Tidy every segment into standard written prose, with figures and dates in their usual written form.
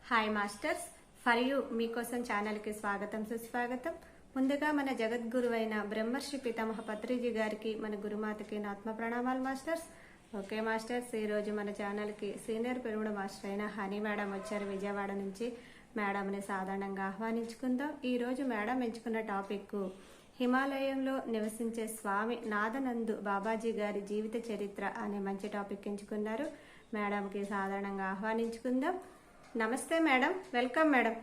Hi masters, for you మీకోసం ఛానల్కి స్వాగతం సుస్వాగతం. ముందుగా మన జగద్గురువైన బ్రహ్మర్షి పితామహ పత్రిజీ గారికి, మన గురుమాతకి నా ఆత్మ ప్రణామాలు మాస్టర్స్. ఓకే మాస్టర్స్, ఈరోజు మన ఛానల్కి సీనియర్ పెరుగుడు మాస్టర్ అయిన హనీ మేడం వచ్చారు విజయవాడ నుంచి. మేడంని సాధారణంగా ఆహ్వానించుకుందాం. ఈరోజు మేడం ఎంచుకున్న టాపిక్ హిమాలయంలో నివసించే స్వామి నాదనందు బాబాజీ గారి జీవిత చరిత్ర అనే మంచి టాపిక్ ఎంచుకున్నారు. మేడంకి సాధారణంగా ఆహ్వానించుకుందాం. నమస్తే మేడం, వెల్కమ్ మేడం.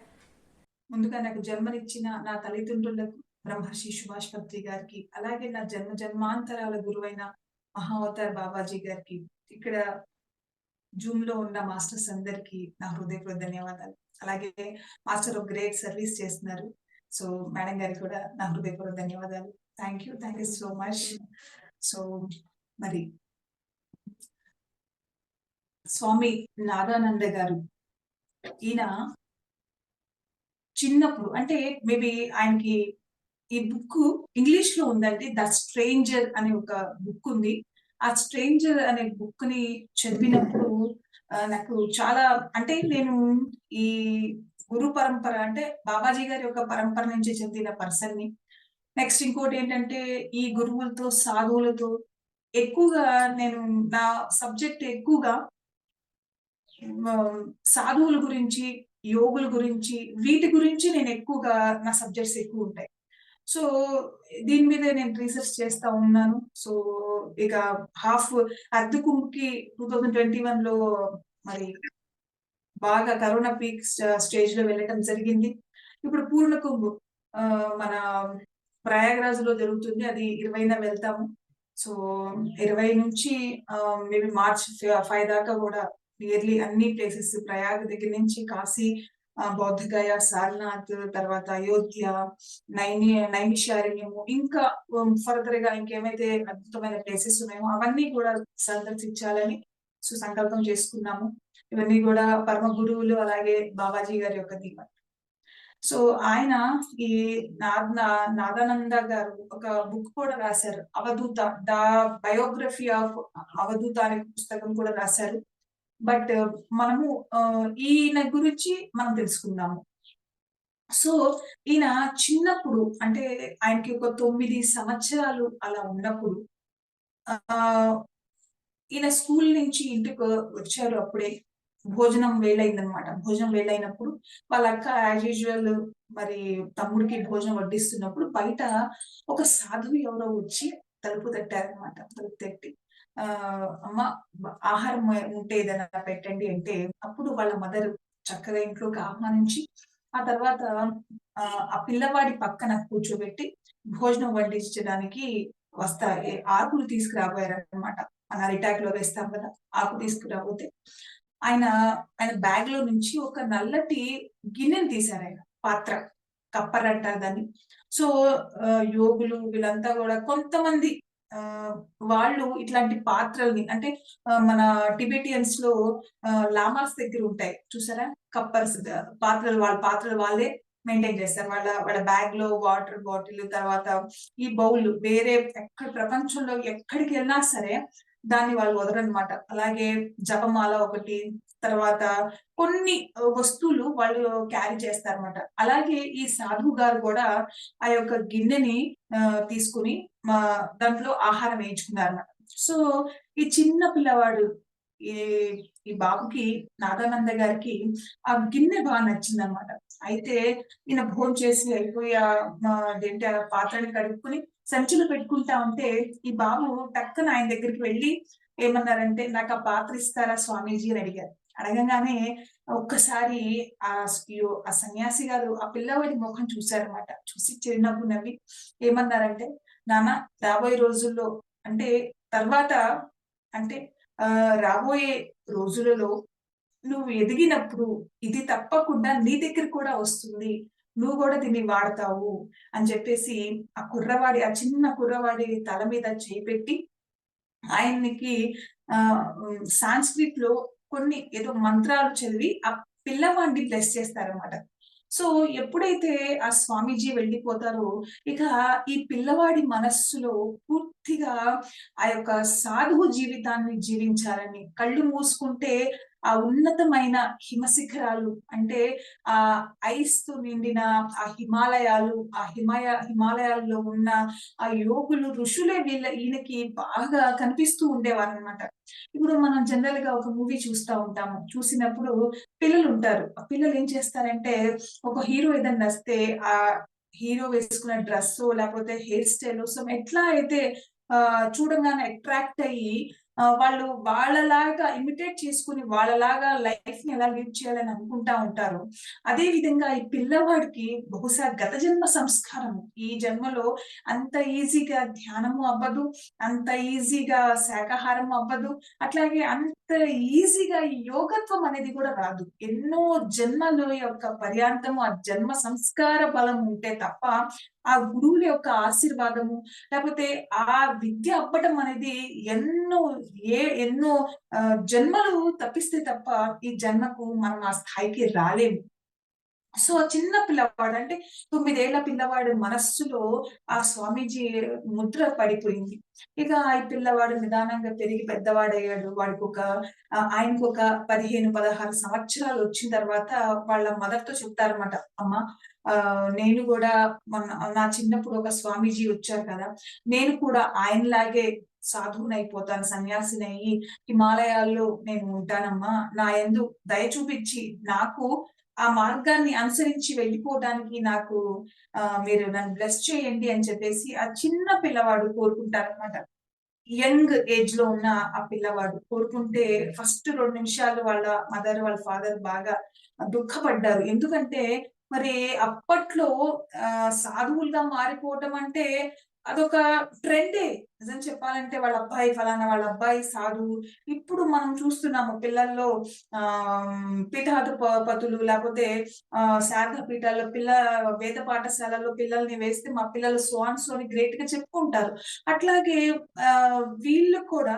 ముందుగా నాకు జన్మనిచ్చిన నా తల్లిదండ్రులకు, బ్రహ్మర్షి సుభాష్ పత్రి గారికి, అలాగే నా జన్మాంతరాల గురువైన మహావతార్ బాబాజీ గారికి, ఇక్కడ జూమ్ లో ఉన్న మాస్టర్స్ అందరికి నా హృదయపూర్వక ధన్యవాదాలు. అలాగే మాస్టర్ ఒక గ్రేట్ సర్వీస్ చేస్తున్నారు. సో మేడం గారికి కూడా నా హృదయపూర్వక ధన్యవాదాలు. Thank you so much. So మరి స్వామి నాదానంద గారు, ఈయన చిన్నప్పుడు అంటే మేబీ ఆయనకి ఈ బుక్ ఇంగ్లీష్ లో ఉందండి. ద స్ట్రేంజర్ అనే ఒక బుక్ ఉంది. ఆ స్ట్రేంజర్ అనే బుక్ ని చదివినప్పుడు నాకు చాలా, అంటే నేను ఈ గురు పరంపర అంటే బాబాజీ గారి యొక్క పరంపర నుంచి చెందిన పర్సన్ ని. నెక్స్ట్ ఇంకోటి ఏంటంటే ఈ గురువులతో సాధువులతో ఎక్కువగా నేను నా సబ్జెక్ట్ ఎక్కువగా సాధువుల గురించి, యోగుల గురించి, వీటి గురించి నేను ఎక్కువగా నా సబ్జెక్ట్స్ ఎక్కువ ఉంటాయి. సో దీని మీద నేను రీసెర్చ్ చేస్తా ఉన్నాను. సో ఇక హాఫ్ అర్ధ కుంభ్‌కి 2021 లో మరి బాగా కరోనా పీక్ స్టేజ్ లో వెళ్ళటం జరిగింది. ఇప్పుడు పూర్ణ కుంభ్ మన ప్రయాగ్రాజ్ లో జరుగుతుంది. అది 20న వెళ్తాము. సో 20 నుంచి మేబీ మార్చ్ 5 దాకా కూడా నియర్లీ అన్ని ప్లేసెస్, ప్రయాగ్ దగ్గర నుంచి కాశీ, బౌద్ధగయ, సారనాథ్, తర్వాత అయోధ్య, నైమిషారణ్యము, ఇంకా ఫర్దర్ గా ఇంకేమైతే అద్భుతమైన ప్లేసెస్ ఉన్నాయో అవన్నీ కూడా సందర్శించాలని సంకల్పం చేసుకున్నాము. ఇవన్నీ కూడా పరమ గురువులు అలాగే బాబాజీ గారి యొక్క దీవెన. సో ఆయన ఈ నాదానంద గారు ఒక బుక్ కూడా రాశారు, అవధూత, ద బయోగ్రఫీ ఆఫ్ అవధూత అనే పుస్తకం కూడా రాశారు. బట్ మనము ఈయన గురించి మనం తెలుసుకుందాము. సో ఈయన చిన్నప్పుడు, అంటే ఆయనకి ఒక 9 సంవత్సరాలు అలా ఉన్నప్పుడు ఆ ఈయన స్కూల్ నుంచి ఇంటికి వచ్చారు. అప్పుడే భోజనం వేలైందనమాట. భోజనం వేలైనప్పుడు వాళ్ళ అక్క యాజ్ యూజువల్ మరి తమ్ముడికి భోజనం వడ్డిస్తున్నప్పుడు బయట ఒక సాధువు ఎవరో వచ్చి తలుపు తట్టారనమాట. తలుపు తట్టి అమ్మ ఆహారం ఉంటే ఏదైనా పెట్టండి అంటే, అప్పుడు వాళ్ళ మదర్ చక్కగా ఇంట్లోకి ఆహ్వానించి ఆ తర్వాత ఆ పిల్లవాడి పక్కన కూర్చోబెట్టి భోజనం వడ్డించడానికి ఆకులు తీసుకురాబోయారనమాట. మన అరిటాక్ లో వేస్తాం కదా, ఆకు తీసుకురాబోతే ఆయన ఆయన బ్యాగ్ లో నుంచి ఒక నల్లటి గిన్నెని తీశారు. ఆయన పాత్ర, కప్పర్ అంటారు దాన్ని. సో యోగులు వీళ్ళంతా కూడా కొంతమంది ఆ వాళ్ళు ఇట్లాంటి పాత్రల్ని, అంటే మన టిబెటియన్స్ లో లామాస్ దగ్గర ఉంటాయి చూసారా, కప్పర్స్, పాత్రలు, వాళ్ళ పాత్రలు వాళ్ళే మెయింటైన్ చేస్తారు. వాళ్ళ వాళ్ళ బ్యాగ్ లో వాటర్ బాటిల్, తర్వాత ఈ బౌల్ వేరే ఎక్కడ ప్రపంచంలో ఎక్కడికి వెళ్ళినా సరే దాన్ని వాళ్ళు వదలనమాట. అలాగే జపమాల ఒకటి, తర్వాత కొన్ని వస్తువులు వాళ్ళు క్యారీ చేస్తారన్నమాట. అలాగే ఈ సాధువు గారు కూడా ఆ యొక్క గిన్నెని తీసుకుని దాంట్లో ఆహారం వేయించుకున్నారన్నమాట. సో ఈ చిన్న పిల్లవాడు, ఈ ఈ బాబుకి, నాదానంద గారికి ఆ గిన్నె బాగా నచ్చిందనమాట. అయితే ఈయన భోజనం చేసి అయిపోయి అదేంటి ఆ పాత్రని కడుక్కుని సంచిలో పెట్టుకుంటా ఉంటే ఈ బాబు టక్కన ఆయన దగ్గరికి వెళ్ళి ఏమన్నారంటే, నాకు ఆ పాత్ర ఇస్తారా స్వామీజీ అని అడిగారు. అడగంగానే ఒక్కసారి ఆ ఆ సన్యాసి గారు ఆ పిల్లవాడి ముఖం చూశారనమాట. చూసి చిరునవ్వు నవ్వి ఏమన్నారంటే, నాన్న రాబోయే రోజుల్లో, అంటే తర్వాత, అంటే రాబోయే రోజులలో నువ్వు ఎదిగినప్పుడు ఇది తప్పకుండా నీ దగ్గర కూడా వస్తుంది. నువ్వు కూడా దీన్ని వాడతావు అని చెప్పేసి ఆ చిన్న కుర్రవాడి తల మీద చేయి పెట్టి ఆయనకి సాంస్క్రిట్ లో కొన్ని ఏదో మంత్రాలు చదివి ఆ పిల్లవాడిని బ్లెస్ చేస్తారన్నమాట. సో ఎప్పుడైతే ఆ స్వామీజీ వెళ్ళిపోతారో, ఇక ఈ పిల్లవాడి మనస్సులో పూర్తిగా ఆ యొక్క సాధువు జీవితాన్ని జీవించాలని, కళ్ళు మూసుకుంటే ఆ ఉన్నతమైన హిమశిఖరాలు అంటే ఆ ఐస్ తో నిండిన ఆ హిమాలయాలు, హిమాలయాల్లో ఉన్న ఆ యోగులు, ఋషులే ఈయనకి బాగా కనిపిస్తూ ఉండేవారనమాట. ఇప్పుడు మనం జనరల్ గా ఒక మూవీ చూస్తా ఉంటాము. చూసినప్పుడు పిల్లలు ఉంటారు. ఆ పిల్లలు ఏం చేస్తారంటే ఒక హీరో ఏదైనా నచ్చితే ఆ హీరో వేసుకున్న డ్రెస్సో లేకపోతే హెయిర్ స్టైలో ఎట్లా అయితే చూడంగానే అట్రాక్ట్ అయ్యి వాళ్ళు వాళ్ళలాగా ఇమిటేట్ చేసుకొని వాళ్ళలాగా లైఫ్ ని ఎలా లీడ్ చేయాలని అనుకుంటా ఉంటారు. అదే విధంగా ఈ పిల్లవాడికి బహుశా గత జన్మ సంస్కారం ఈ జన్మలో అంత ఈజీగా ధ్యానము అవ్వదు. అంత ఈజీగా శాకాహారము అవ్వదు. అట్లాగే అంత ఈజీగా ఈ యోగత్వం అనేది కూడా రాదు. ఎన్నో జన్మల యొక్క పర్యాంతము ఆ జన్మ సంస్కార బలం ఉంటే తప్ప ఆ గురువుల యొక్క ఆశీర్వాదము లేకపోతే ఆ విద్య అవ్వటం అనేది ఎన్నో ఎన్నో జన్మలు తప్పిస్తే తప్ప ఈ జన్మకు మనం ఆ స్థాయికి రాలేము. సో, చిన్న పిల్లవాడు అంటే 9 ఏళ్ల పిల్లవాడి మనస్సులో ఆ స్వామీజీ ముద్ర పడిపోయింది. ఇక ఈ పిల్లవాడు నిదానంగా పెరిగి పెద్దవాడయ్యాడు. ఆయనకొక 15, 16 సంవత్సరాలొచ్చిన తర్వాత వాళ్ళ మదర్‌తో చెప్తారన్నమాట. అమ్మ నేను గూడా మొన్న నా చిన్నప్పుడు ఒక స్వామీజీ వచ్చారు కదా! నేను కూడా ఆయనలాగే సాధువునయిపోతాను, సన్యాసినయ్యి హిమాలయాల్లో నేను ఉంటానమ్మా. నా యందు దయ చూపిచ్చి నాకు ఆ మార్గాన్ని అనుసరించి వెళ్ళిపోవడానికి నాకు మీరు నన్ను బ్లెస్ చేయండి అని చెప్పేసి ఆ చిన్న పిల్లవాడు కోరుకుంటారనమాట. యంగ్ ఏజ్ లో ఉన్న ఆ పిల్లవాడు కోరుకుంటే ఫస్ట్ 2 నిమిషాలు వాళ్ళ మదర్, వాళ్ళ ఫాదర్ బాగా దుఃఖపడ్డారు. ఎందుకంటే మరి అప్పట్లో సాధువులుగా మారిపోవటం అంటే అదొక ట్రెండే. నిజం చెప్పాలంటే వాళ్ళ అబ్బాయి ఫలానా వాళ్ళ అబ్బాయి సాధువు. ఇప్పుడు మనం చూస్తున్నాము పిల్లల్లో పీఠాధిపతులు లేకపోతే శారదా పీఠాల్లో వేద పాఠశాలల్లో పిల్లల్ని వేస్తే మా పిల్లలు సో అండ్ సో అని గ్రేట్‌గా చెప్పుకుంటారు. అట్లాగే వీళ్ళు కూడా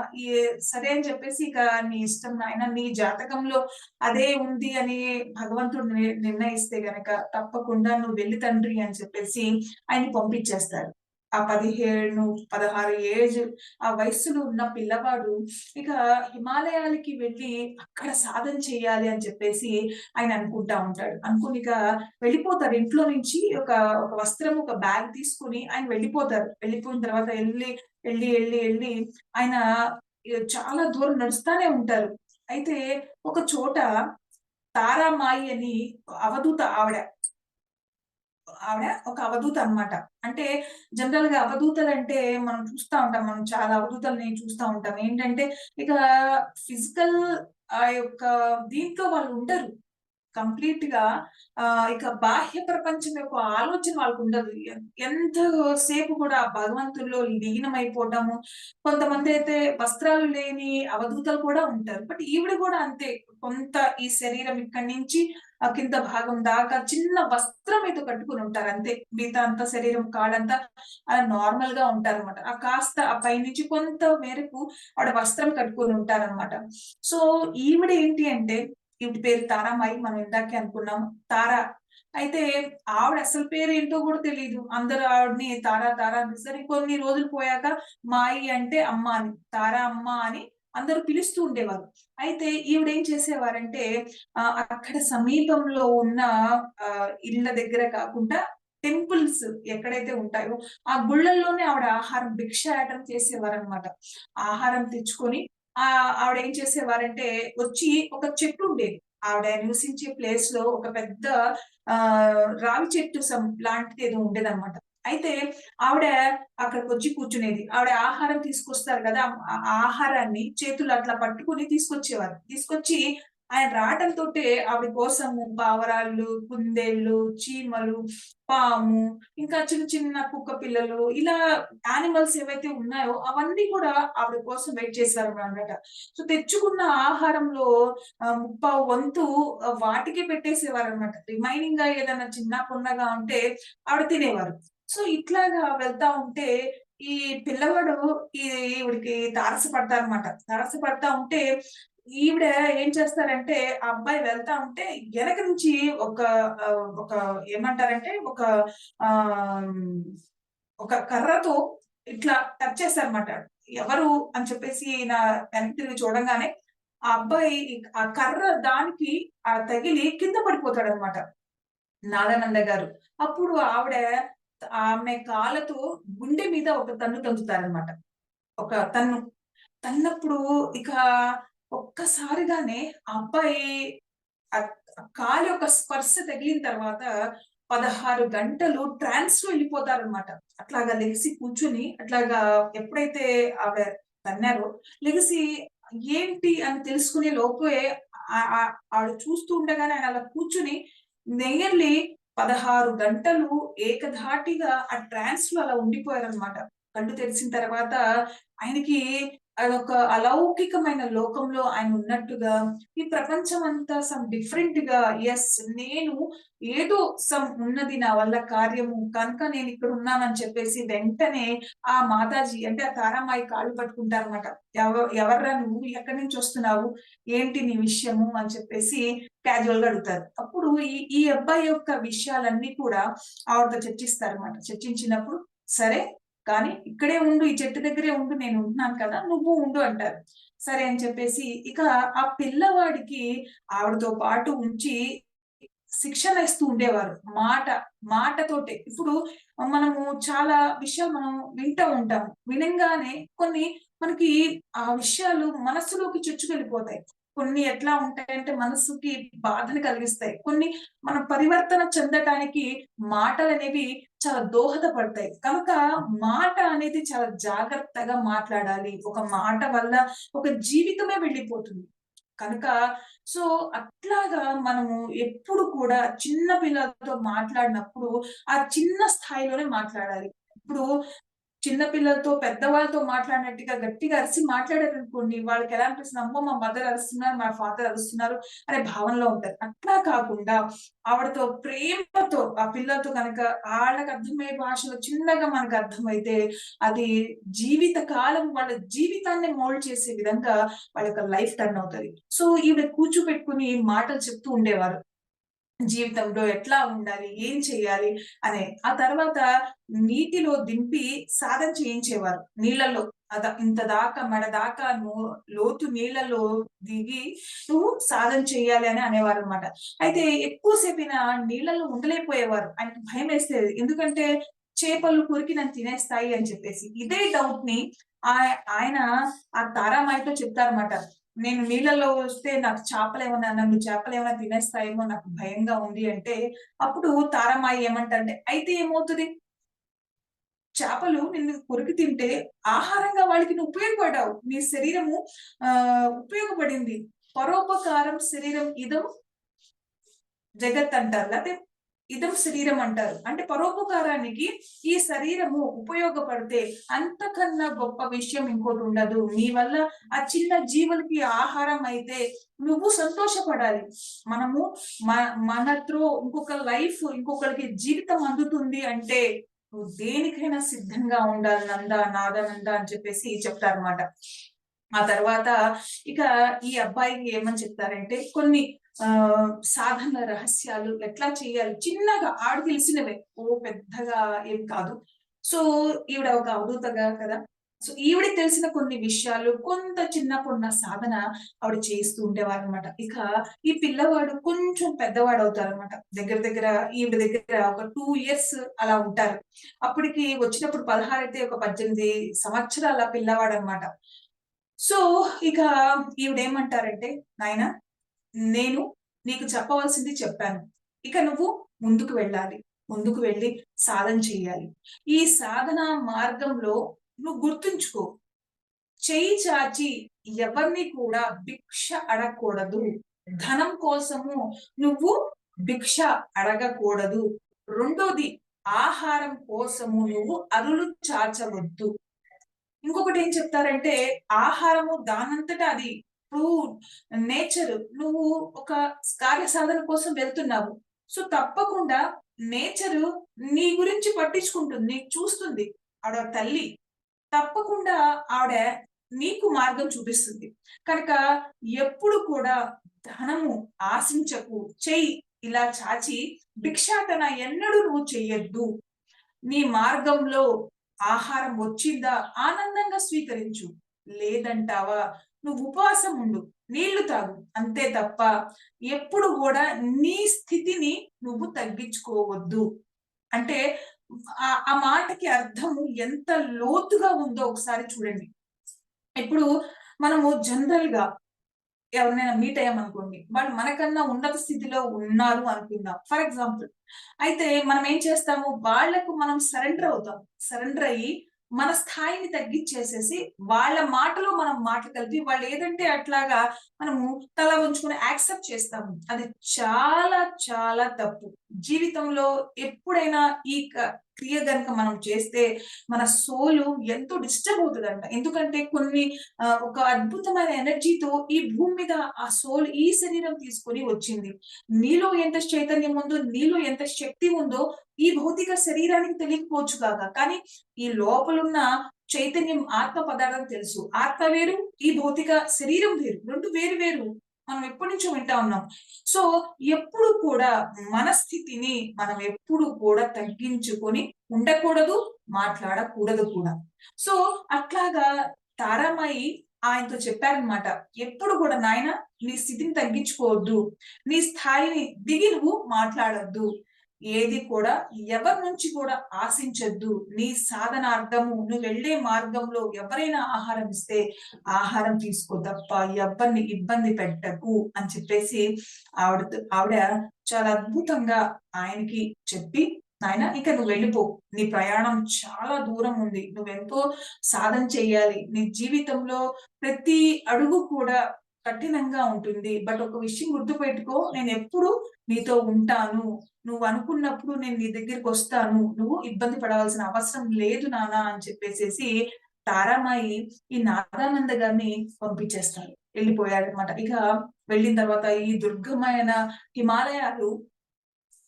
సరే అని చెప్పేసి ఇక నీ ఇష్టం నాయన నీ జాతకంలో అదే ఉంది అని భగవంతుడు నిర్ణయిస్తే గనక తప్పకుండా నువ్వు వెళ్లి తండ్రి అని చెప్పేసి ఆయన్ని పంపించేస్తారు. ఆ 17, 16 ఏజ్ ఆ వయస్సులో ఉన్న పిల్లవాడు ఇక హిమాలయాలకి వెళ్లి అక్కడ సాధన చేయాలి అని చెప్పేసి ఆయన అనుకుంటా ఉంటాడు. అనుకోని ఇక వెళ్ళిపోతారు. ఇంట్లో నుంచి ఒక వస్త్రం, ఒక బ్యాగ్ తీసుకొని ఆయన వెళ్ళిపోతారు. వెళ్ళిపోయిన తర్వాత ఎళ్లి ఆయన చాలా దూరం నడుస్తానే ఉంటారు. అయితే ఒక చోట తారామాయి అని అవధూత ఆవిడ. ఆవిడ ఒక అవధూత అన్నమాట. అంటే జనరల్‌గా అవధూతలంటే మనం చూస్తా ఉంటాం. మనం చాలా అవధూతలని చూస్తా ఉంటాం. ఏంటంటే ఇక ఫిజికల్ యొక్క దీంట్లో వాళ్ళు ఉండరు. కంప్లీట్‌గా ఇక బాహ్య ప్రపంచం యొక్క ఆలోచన వాళ్ళకుండదు. ఎంత సేపు కూడా భగవంతుడిలో లీనమైపోవటము. కొంతమందైతే వస్త్రాలు లేని అవధూతలు కూడా ఉంటారు. బట్ ఈవిడ కూడా అంతే. కొంత ఈ శరీరం ఇక్కడి నుంచి కింద భాగం దాకా చిన్న వస్త్రం ఏదో కట్టుకొని ఉంటారు అంతే. మిగతా అంతా శరీరం కాడంతా నార్మల్‌గా ఉంటారనమాట. కాస్త ఆ పైనుంచి కొంత మేరకు ఆవిడ వస్త్రం కట్టుకొని ఉంటారనమాట. సో, ఈవిడ ఏంటి అంటే ఈవిడ పేరు తారామాయి. మనం ఇందాకే అనుకున్నాం. తార. అయితే ఆవిడ అసలు పేరేంటో కూడా తెలీదు. అందరూ ఆవిడని తారా తారా అని సరే కొన్ని రోజులు పోయాక మాయి అంటే అమ్మ అని. తారా అమ్మ అని అందరూ పిలుస్తూ ఉండేవారు. అయితే ఈవిడేం చేసేవారంటే అక్కడ సమీపంలో ఉన్న ఇళ్ళ దగ్గర కాకుండా టెంపుల్స్ ఎక్కడైతే ఉంటాయో ఆ గుళ్ళల్లోనే ఆవిడ ఆహారం భిక్షాటన చేసేవారనమాట. ఆహారం తెచ్చుకొని ఆవిడేం చేసేవారంటే వచ్చి ఒక చెట్టు ఉండేది. ఆవిడ నివసించే ప్లేస్ లో ఒక పెద్ద రావి చెట్టు లాంటిదేదో ఉండేదన్నమాట. అయితే ఆవిడ అక్కడికొచ్చి కూర్చునేది. ఆవిడ ఆహారం తీసుకొస్తారు కదా! ఆ ఆహారాన్ని చేతులు అట్లా పట్టుకొని తీసుకొచ్చేవారు. తీసుకొచ్చి ఆయన రావటంతోటే ఆవిడ కోసము పావురాళ్ళు, కుందేళ్ళు, చీమలు, పాము, ఇంకా చిన్న చిన్న కుక్క పిల్లలు ఇలా యానిమల్స్ ఏవైతే ఉన్నాయో అవన్నీ కూడా ఆవిడ కోసం వెయిట్ చేశారన్నమాట. సో, తెచ్చుకున్న ఆహారంలో ముప్పావు వంతు వాటికే పెట్టేసేవారన్నమాట. రిమైనింగ్‌గా ఏదైనా చిన్న పున్నగా ఉంటే ఆవిడ తినేవారు. సో, ఇట్లాగా వెళ్తా ఉంటే ఈ పిల్లవాడు ఈ ఈవిడకి తారసపడతారన్నమాట. తారసపడతా ఉంటే ఈవిడ ఏం చేస్తారంటే ఆ అబ్బాయి వెళ్తా ఉంటే వెనక నుంచి ఒక ఏమంటారంటే ఆహ్, ఒక కర్రతో ఇట్లా టచ్ చేశారన్నమాట. ఎవరు అని చెప్పేసి ఈయన వెనక్కి తిరిగి చూడంగానే ఆ అబ్బాయి ఆ కర్ర దానికి తగిలి కింద పడిపోతాడనమాట నాగానంద గారు. అప్పుడు ఆమె కాళ్ళతో గుండె మీద ఒక తన్ను తంతుతారనమాట. ఒక తన్ను. తన్నప్పుడు ఇక ఒక్కసారిగానే ఆ అబ్బాయి ఆహ్, కాలి యొక్క స్పర్శ తగిలిన తర్వాత 16 గంటలు ట్రాన్స్‌లో ఎళ్ళిపోతారనమాట. అట్లాగా లెగిసి కూర్చొని అట్లాగా ఎప్పుడైతే ఆవిడ తన్నారో లెగిసి ఏంటి అని తెలుసుకునే లోపే ఆవిడ చూస్తూ ఉండగానే ఆయన అలా కూర్చొని నియర్లీ 16 గంటలు ఏకధాటిగా ఆ ట్రాన్స్‌లో అలా ఉండిపోయారనమాట. కళ్ళు తెరిసిన తర్వాత ఆయనకి అదొక అలౌకికమైన లోకంలో ఆయన ఉన్నట్టుగా, ఈ ప్రపంచమంతా డిఫరెంట్‌గా యెస్ నేను ఏదో ఉన్నది నా వల్ల కార్యము కనుక నేనిక్కడ ఉన్నానని చెప్పేసి వెంటనే ఆ మాతాజీ అంటే ఆ తారామాయి కాళ్ళు పట్టుకుంటారన్నమాట. ఎవర్రా నువ్వు? ఎక్కడి నుంచొస్తున్నావు? ఏంటి నీ విషయము? అని చెప్పేసి క్యాజువల్‌గా అడుగుతారు. అప్పుడు ఈ ఈ అబ్బాయి యొక్క విషయాలన్నీ కూడా ఆవిడతో చర్చిస్తారన్నమాట. చర్చించినప్పుడు సరే కానీ ఇక్కడే ఉండు. ఈ చెట్టు దగ్గరే ఉండు. నేను ఉంటున్నాను కదా! నువ్వు ఉండు అంటారు. సరే అని చెప్పేసి ఇక ఆ పిల్లవాడికి ఆవిడతో పాటు ఉంచి శిక్షణ ఇస్తూ ఉండేవారు. మాటతోటే. ఇప్పుడు మనము చాలా విషయాలు మనం వింటూ ఉంటాం. వినంగానే కొన్ని మనకి ఆ విషయాలు మనస్సులోకి చొచ్చుకెళ్ళిపోతాయి. కొన్ని ఎట్లా ఉంటాయంటే మనస్సుకి బాధని కలిగిస్తాయి. కొన్ని మనం పరివర్తన చెందటానికి మాటలనేవి చాలా దోహదపడతాయి. కనుక మాట అనేది చాలా జాగ్రత్తగా మాట్లాడాలి. ఒక మాట వల్ల ఒక జీవితమే వెళ్ళిపోతుంది. కనుక సో, అట్లాగా మనము ఎప్పుడు కూడా చిన్న పిల్లలతో మాట్లాడినప్పుడు, ఆ చిన్న స్థాయిలోనే మాట్లాడాలి. ఇప్పుడు చిన్న పిల్లలతో, పెద్దవాళ్ళతో మాట్లాడినట్టుగా గట్టిగా అరిసి మాట్లాడారనుకోండి, వాళ్ళకెలా అనిపిస్తుంది, అమ్మో! మా మదర్ అరుస్తున్నారు, మా ఫాదర్ అరుస్తున్నారు అనే భావనలో ఉంటారు. అట్లా కాకుండా ఆవిడతో ప్రేమతో ఆ పిల్లలతో గనక ఆళ్ళకి అర్థమయ్యే భాషలో చిన్నగా మనకు అర్థమైతే, అది జీవిత కాలం వాళ్ళ జీవితాన్ని మోల్డ్ చేసే విధంగా వాళ్ళ యొక్క లైఫ్ టర్న్ అవుతది. సో, ఈవిడ కూర్చోపెట్టుకొని మాటలు చెప్తూ ఉండేవారు. జీవితంలో ఎట్లా ఉండాలి? ఏం చేయాలి? అనే. ఆ తర్వాత నీటిలో దింపి సాధన చేయించేవారు. నీళ్ళలో ఇంత దాకా మెడ దాకా లోతు నీళ్ళలో దిగి నువ్వు సాధన చేయాలి అని అనేవారనమాట. అయితే ఎక్కువ సేపిన నీళ్ళలో ఉండలేకపోయేవారు. ఆయనకి భయమేసేది. ఎందుకంటే చేపలు కొరికి నన్ను తినేస్తాయి అని చెప్పేసి. ఇదే డౌట్‌ని ఆయన ఆ తారామాయితో చెప్తారన్నమాట. నేను నీళ్ళలో వస్తే నాకు నన్ను చేపలేమైనా తినేస్తాయేమో నాకు భయంగా ఉంది అంటే, అప్పుడు తారమాయి ఏమంటంటే, అయితే ఏమవుతది? చేపలు నిన్ను కొరికి తింటే ఆహారంగా వాళ్ళకి నువ్వు ఉపయోగపడ్డావు. నీ శరీరము ఉపయోగపడింది. పరోపకారం శరీరం ఇదం జగత్ అంటారు. లేతే ఇదం శరీరం అంటారు. అంటే పరోపకారానికి ఈ శరీరము ఉపయోగపడితే అంతకన్నా గొప్ప విషయం ఇంకోటుండదు. నీ వల్ల ఆ చిన్న జీవులకి ఆహారం అయితే నువ్వు సంతోషపడాలి. మనము మ మన ఇంకొకళ్ళకి జీవితం అందుతుంది అంటే నువ్వు దేనికైనా సిద్ధంగా ఉండాలి నాదానంద అని చెప్పేసి చెప్తారన్నమాట. ఆ తర్వాత ఇక ఈ అబ్బాయికి ఏమని చెప్తారంటే కొన్ని సాధన రహస్యాలు ఎట్లా చేయాలి చిన్నగా తెలిసినవే. పెద్దగా ఏం కాదు. సో, ఈవిడ ఒక అవధూతగా కదా! సో, ఈవిడకి తెలిసిన కొన్ని విషయాలు కొంత చిన్నప్పుడున్న సాధన ఆవిడ చేస్తూ ఉండేవారనమాట. ఇక ఈ పిల్లవాడు కొంచెం పెద్దవాడవుతారనమాట. దగ్గర దగ్గర ఈవిడ దగ్గర ఒక 2 ఇయర్స్ అలా ఉంటారు. అప్పటికి వచ్చినప్పుడు 16 అయితే ఒక 18 సంవత్సరాల పిల్లవాడనమాట. సో, ఇక ఈవిడేమంటారంటే, "నాయనా నేను నీకు చెప్పవలసింది చెప్పాను. ఇక నువ్వు ముందుకు వెళ్ళాలి. ముందుకు వెళ్లి సాధన చెయ్యాలి. ఈ సాధన మార్గంలో నువ్వు గుర్తుంచుకో. చెయ్యి చాచి ఎవరిని కూడా భిక్ష అడగకూడదు. ధనం కోసము నువ్వు భిక్ష అడగకూడదు. రెండోది ఆహారం కోసము నువ్వు అరులు చాచవద్దు. ఇంకొకటి ఏం చెప్తారంటే, ఆహారము దానంతట అది ఇప్పుడు నేచర్ నువ్వు ఒక కార్యసాధన కోసం వెళ్తున్నావు. సో, తప్పకుండా నేచరు నీ గురించి పట్టించుకుంటుంది. నీకు చూస్తుంది. ఆవిడ తల్లి. తప్పకుండా ఆవిడ నీకు మార్గం చూపిస్తుంది. కనుక ఎప్పుడు కూడా ధనము ఆశించకు. చెయ్యి ఇలా చాచి భిక్షాటన ఎన్నడూ నువ్వు చెయ్యొద్దు. నీ మార్గంలో ఆహారం వచ్చిందా ఆనందంగా స్వీకరించు. లేదంటావా నువ్వు ఉపవాసం ఉండు. నీళ్లు తాగు అంతే తప్ప ఎప్పుడు కూడా నీ స్థితిని నువ్వు తగ్గించుకోవద్దు. అంటే ఆ మాటకి అర్థము ఎంత లోతుగా ఉందో ఒకసారి చూడండి. ఇప్పుడు మనము జనరల్‌గా ఎవరినైనా మీట్ అయ్యామనుకోండి. వాళ్ళు మనకన్నా ఉన్నత స్థితిలో ఉన్నారు అనుకుందాం. For example. అయితే మనం ఏం చేస్తాము? వాళ్ళకు మనం సరెండర్ అవుతాం. సరెండర్ అయ్యి మన స్థాయిని తగ్గిచ్చేసేసి వాళ్ళ మాటలో మనం మాటలు కలిపి వాళ్ళు ఏదంటే అట్లాగా మనము తల వంచుకొని యాక్సెప్ట్ చేస్తాము. అది చాలా చాలా తప్పు. జీవితంలో ఎప్పుడైనా ఈ క్రియ గనుక మనం చేస్తే మన సోలు ఎంతో డిస్టర్బ్ అవుతదంట. ఎందుకంటే కొన్ని ఒక అద్భుతమైన ఎనర్జీతో ఈ భూమి మీద ఆ సోల్ ఈ శరీరం తీసుకొని వచ్చింది. నీలో ఎంత చైతన్యం ఉందో, నీలో ఎంత శక్తి ఉందో ఈ భౌతిక శరీరానికి తెలియకపోవచ్చు గాక. కానీ ఈ లోపలున్న చైతన్యం ఆత్మ పదార్థం తెలుసు. ఆత్మ వేరు, ఈ భౌతిక శరీరం వేరు. 2 వేరు వేరు. మనం ఎప్పటినుంచో వింటా ఉన్నాం. సో, ఎప్పుడు కూడా మన స్థితిని మనం ఎప్పుడు కూడా తగ్గించుకొని ఉండకూడదు, మాట్లాడకూడదు కూడా. సో, అట్లాగా తారామాయి ఆయనతో చెప్పారనమాట. ఎప్పుడు కూడా నాయనా నీ స్థితిని తగ్గించుకోవద్దు. నీ స్థాయిని దిగి నువ్వు మాట్లాడొద్దు. ఏది కూడా ఎవరి నుంచి కూడా ఆశించొద్దు. నీ సాధనార్థము నువ్వెళ్ళే మార్గంలో ఎవరైనా ఆహారం ఇస్తే ఆహారం తీసుకో తప్ప ఎవ్వరిని ఇబ్బంది పెట్టకు అని చెప్పేసి ఆవిడ చాలా అద్భుతంగా ఆయనకి చెప్పి నాయనా ఇక నువ్వు వెళ్ళిపో. నీ ప్రయాణం చాలా దూరం ఉంది. నువ్వెంతో సాధన చెయ్యాలి. నీ జీవితంలో ప్రతి అడుగు కూడా కఠినంగా ఉంటుంది. బట్ ఒక విషయం గుర్తుపెట్టుకో నేనెప్పుడు నీతో ఉంటాను. నువ్వనుకున్నప్పుడు నేను నీ దగ్గరికొస్తాను. నువ్వు ఇబ్బంది పడవలసిన అవసరం లేదు నాన్న అని చెప్పేసేసి తారామాయి ఈ నాగానంద గారిని పంపించేస్తారు. వెళ్ళిపోయాడనమాట. ఇక వెళ్ళిన తర్వాత ఈ దుర్గమైన హిమాలయాలు